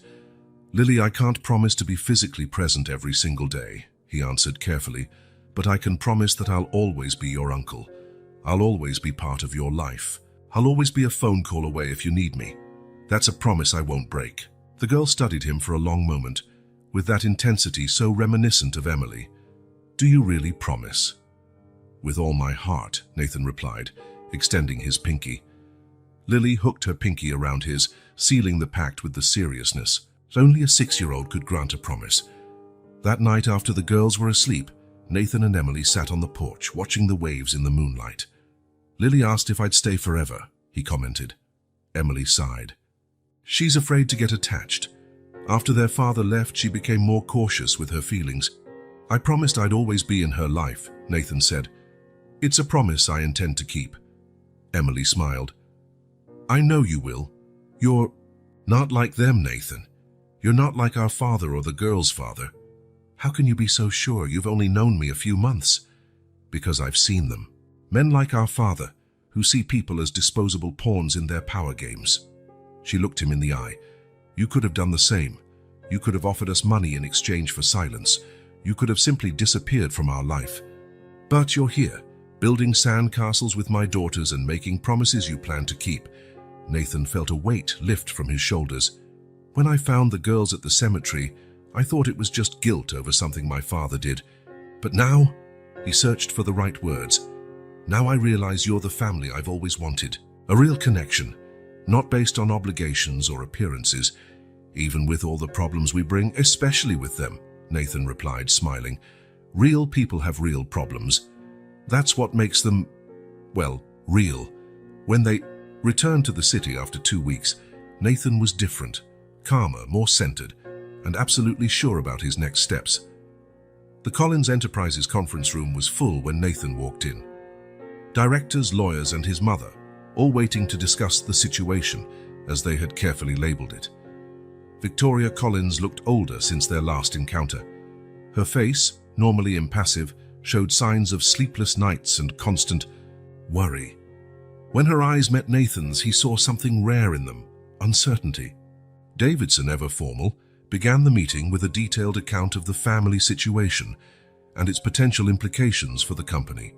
Lily, I can't promise to be physically present every single day, he answered carefully, but I can promise that I'll always be your uncle. I'll always be part of your life. I'll always be a phone call away if you need me. That's a promise I won't break. The girl studied him for a long moment, with that intensity so reminiscent of Emily. Do you really promise? With all my heart, Nathan replied, extending his pinky. Lily hooked her pinky around his, sealing the pact with the seriousness that only a 6-year-old could grant a promise. That night, after the girls were asleep, Nathan and Emily sat on the porch, watching the waves in the moonlight. Lily asked if I'd stay forever, he commented. Emily sighed. She's afraid to get attached. After their father left, she became more cautious with her feelings. I promised I'd always be in her life, Nathan said. It's a promise I intend to keep. Emily smiled. I know you will. You're not like them, Nathan. You're not like our father or the girl's father. How can you be so sure? You've only known me a few months. Because I've seen them. Men like our father, who see people as disposable pawns in their power games. She looked him in the eye. You could have done the same. You could have offered us money in exchange for silence. You could have simply disappeared from our life. But you're here, building sandcastles with my daughters and making promises you plan to keep." Nathan felt a weight lift from his shoulders. "When I found the girls at the cemetery, I thought it was just guilt over something my father did. But now," he searched for the right words, "now I realize you're the family I've always wanted. A real connection, not based on obligations or appearances, even with all the problems we bring, especially with them," Nathan replied, smiling. "Real people have real problems. That's what makes them, well, real." When they returned to the city after 2 weeks, Nathan was different, calmer, more centered, and absolutely sure about his next steps. The Collins Enterprises conference room was full when Nathan walked in. Directors, lawyers, and his mother, all waiting to discuss the situation, as they had carefully labeled it. Victoria Collins looked older since their last encounter. Her face, normally impassive, showed signs of sleepless nights and constant worry. When her eyes met Nathan's, he saw something rare in them: uncertainty. Davidson, ever formal, began the meeting with a detailed account of the family situation and its potential implications for the company.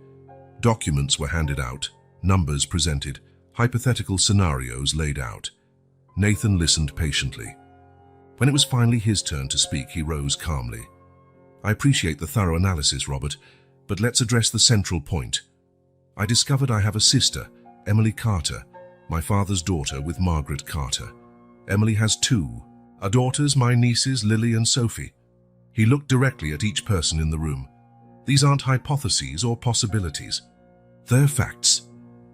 Documents were handed out, numbers presented, hypothetical scenarios laid out. Nathan listened patiently. When it was finally his turn to speak, he rose calmly. "I appreciate the thorough analysis, Robert, but let's address the central point. I discovered I have a sister, Emily Carter, my father's daughter with Margaret Carter. Emily has 2 daughters, my nieces Lily and Sophie." He looked directly at each person in the room. "These aren't hypotheses or possibilities. They're facts."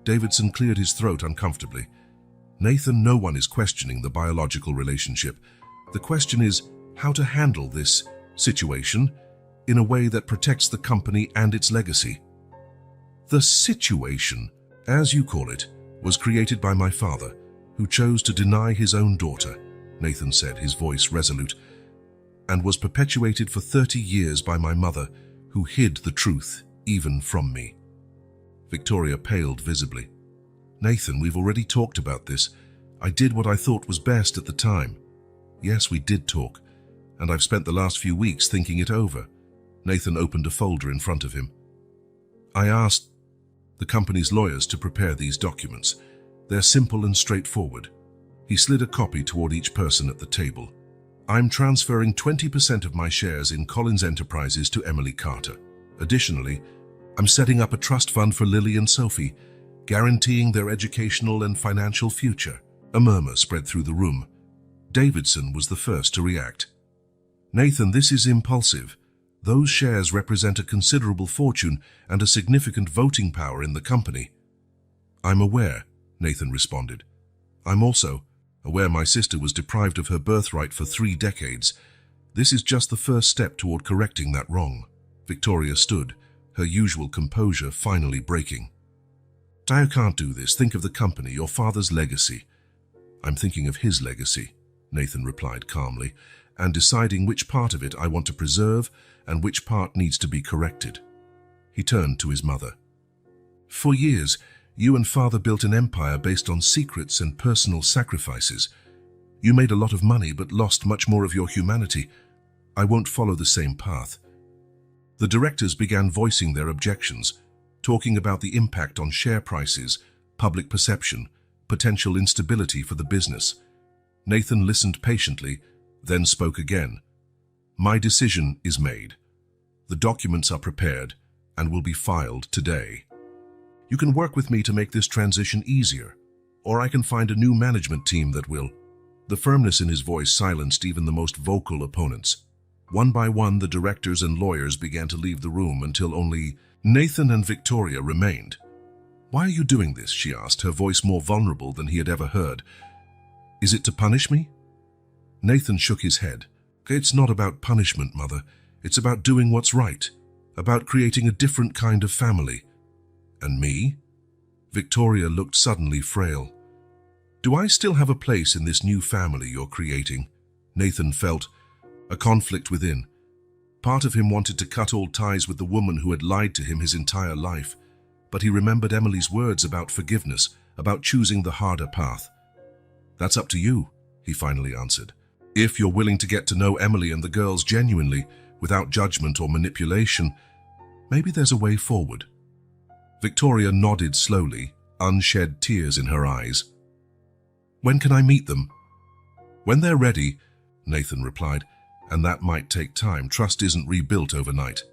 Davidson cleared his throat uncomfortably. "Nathan, no one is questioning the biological relationship. The question is how to handle this situation in a way that protects the company and its legacy." "The situation, as you call it, was created by my father, who chose to deny his own daughter," Nathan said, his voice resolute, "and was perpetuated for 30 years by my mother, who hid the truth even from me." Victoria paled visibly. "Nathan, we've already talked about this. I did what I thought was best at the time." "Yes, we did talk, and I've spent the last few weeks thinking it over." Nathan opened a folder in front of him. "I asked the company's lawyers to prepare these documents. They're simple and straightforward." He slid a copy toward each person at the table. "I'm transferring 20% of my shares in Collins Enterprises to Emily Carter. Additionally, I'm setting up a trust fund for Lily and Sophie, guaranteeing their educational and financial future." A murmur spread through the room. Davidson was the first to react. "Nathan, this is impulsive. Those shares represent a considerable fortune and a significant voting power in the company." "I'm aware," Nathan responded. "I'm also aware my sister was deprived of her birthright for 3 decades. This is just the first step toward correcting that wrong." Victoria stood, her usual composure finally breaking. "I can't do this. Think of the company, your father's legacy." "I'm thinking of his legacy," Nathan replied calmly, "and deciding which part of it I want to preserve and which part needs to be corrected." He turned to his mother. "For years, you and father built an empire based on secrets and personal sacrifices. You made a lot of money but lost much more of your humanity. I won't follow the same path." The directors began voicing their objections, talking about the impact on share prices, public perception, potential instability for the business. Nathan listened patiently, then spoke again. "My decision is made. The documents are prepared and will be filed today. You can work with me to make this transition easier, or I can find a new management team that will." The firmness in his voice silenced even the most vocal opponents. One by one, the directors and lawyers began to leave the room until only Nathan and Victoria remained. "Why are you doing this?" she asked, her voice more vulnerable than he had ever heard. "Is it to punish me?" Nathan shook his head. "It's not about punishment, Mother. It's about doing what's right, about creating a different kind of family." "And me?" Victoria looked suddenly frail. "Do I still have a place in this new family you're creating?" Nathan felt a conflict within. Part of him wanted to cut all ties with the woman who had lied to him his entire life, but he remembered Emily's words about forgiveness, about choosing the harder path. "That's up to you," he finally answered. If you're willing to get to know Emily and the girls genuinely, without judgment or manipulation, maybe there's a way forward. Victoria nodded slowly, unshed tears in her eyes. When can I meet them? When they're ready, Nathan replied, and that might take time. Trust isn't rebuilt overnight.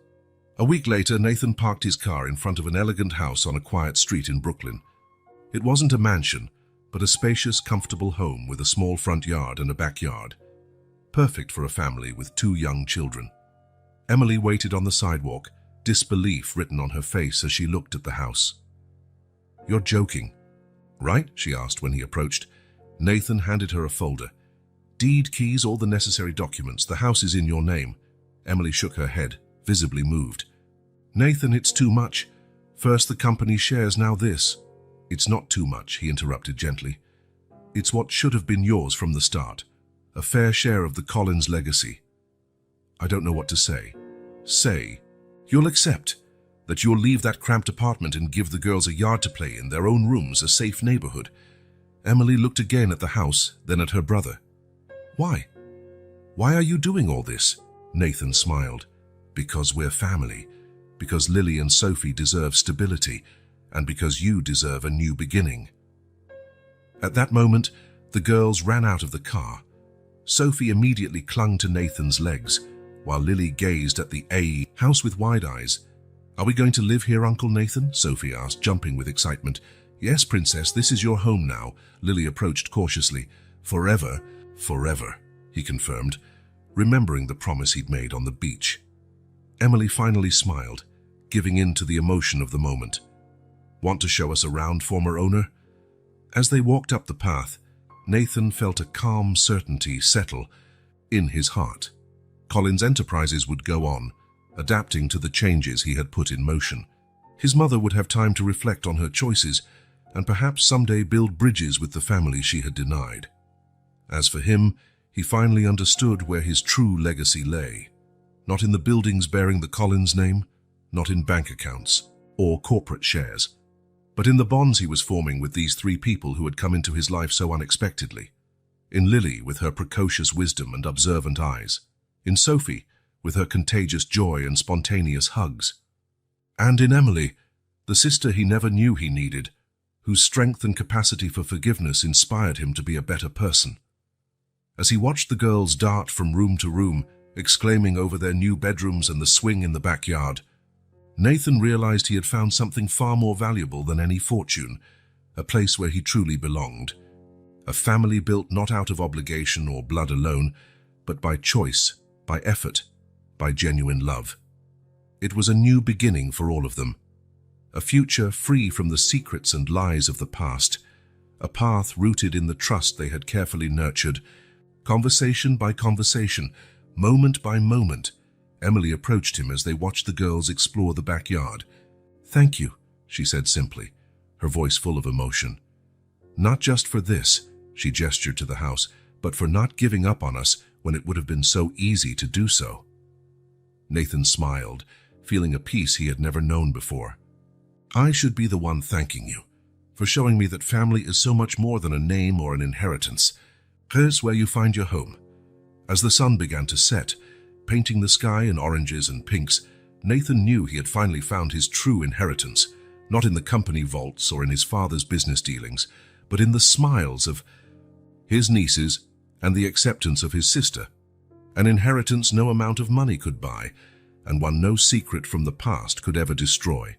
A week later, Nathan parked his car in front of an elegant house on a quiet street in Brooklyn. It wasn't a mansion, but a spacious, comfortable home with a small front yard and a backyard. Perfect for a family with 2 young children. Emily waited on the sidewalk, disbelief written on her face as she looked at the house. "You're joking, right?" she asked when he approached. Nathan handed her a folder. "Deed, keys, all the necessary documents. The house is in your name." Emily shook her head, visibly moved. "Nathan, it's too much. First the company shares, now this." "It's not too much," he interrupted gently. "It's what should have been yours from the start. A fair share of the Collins legacy." "I don't know what to say." "Say, you'll accept, that you'll leave that cramped apartment and give the girls a yard to play in, their own rooms, a safe neighborhood." Emily looked again at the house, then at her brother. "Why? Why are you doing all this?" Nathan smiled. "Because we're family. Because Lily and Sophie deserve stability. And because you deserve a new beginning." At that moment, the girls ran out of the car. Sophie immediately clung to Nathan's legs, while Lily gazed at the house with wide eyes. "Are we going to live here, Uncle Nathan?" Sophie asked, jumping with excitement. "Yes, Princess, this is your home now," Lily approached cautiously. "Forever, forever," he confirmed, remembering the promise he'd made on the beach. Emily finally smiled, giving in to the emotion of the moment. "Want to show us around, former owner?" As they walked up the path, Nathan felt a calm certainty settle in his heart. Collins Enterprises would go on, adapting to the changes he had put in motion. His mother would have time to reflect on her choices and perhaps someday build bridges with the family she had denied. As for him, he finally understood where his true legacy lay. Not in the buildings bearing the Collins name, not in bank accounts or corporate shares, but in the bonds he was forming with these 3 people who had come into his life so unexpectedly. In Lily, with her precocious wisdom and observant eyes. In Sophie, with her contagious joy and spontaneous hugs. And in Emily, the sister he never knew he needed, whose strength and capacity for forgiveness inspired him to be a better person. As he watched the girls dart from room to room, exclaiming over their new bedrooms and the swing in the backyard, Nathan realized he had found something far more valuable than any fortune, a place where he truly belonged. A family built not out of obligation or blood alone, but by choice, by effort, by genuine love. It was a new beginning for all of them. A future free from the secrets and lies of the past. A path rooted in the trust they had carefully nurtured. Conversation by conversation, moment by moment, Emily approached him as they watched the girls explore the backyard. "Thank you," she said simply, her voice full of emotion. "Not just for this," she gestured to the house, "but for not giving up on us when it would have been so easy to do so." Nathan smiled, feeling a peace he had never known before. "I should be the one thanking you, for showing me that family is so much more than a name or an inheritance. Here's where you find your home." As the sun began to set, painting the sky in oranges and pinks, Nathan knew he had finally found his true inheritance, not in the company vaults or in his father's business dealings, but in the smiles of his nieces and the acceptance of his sister. An inheritance no amount of money could buy, and one no secret from the past could ever destroy.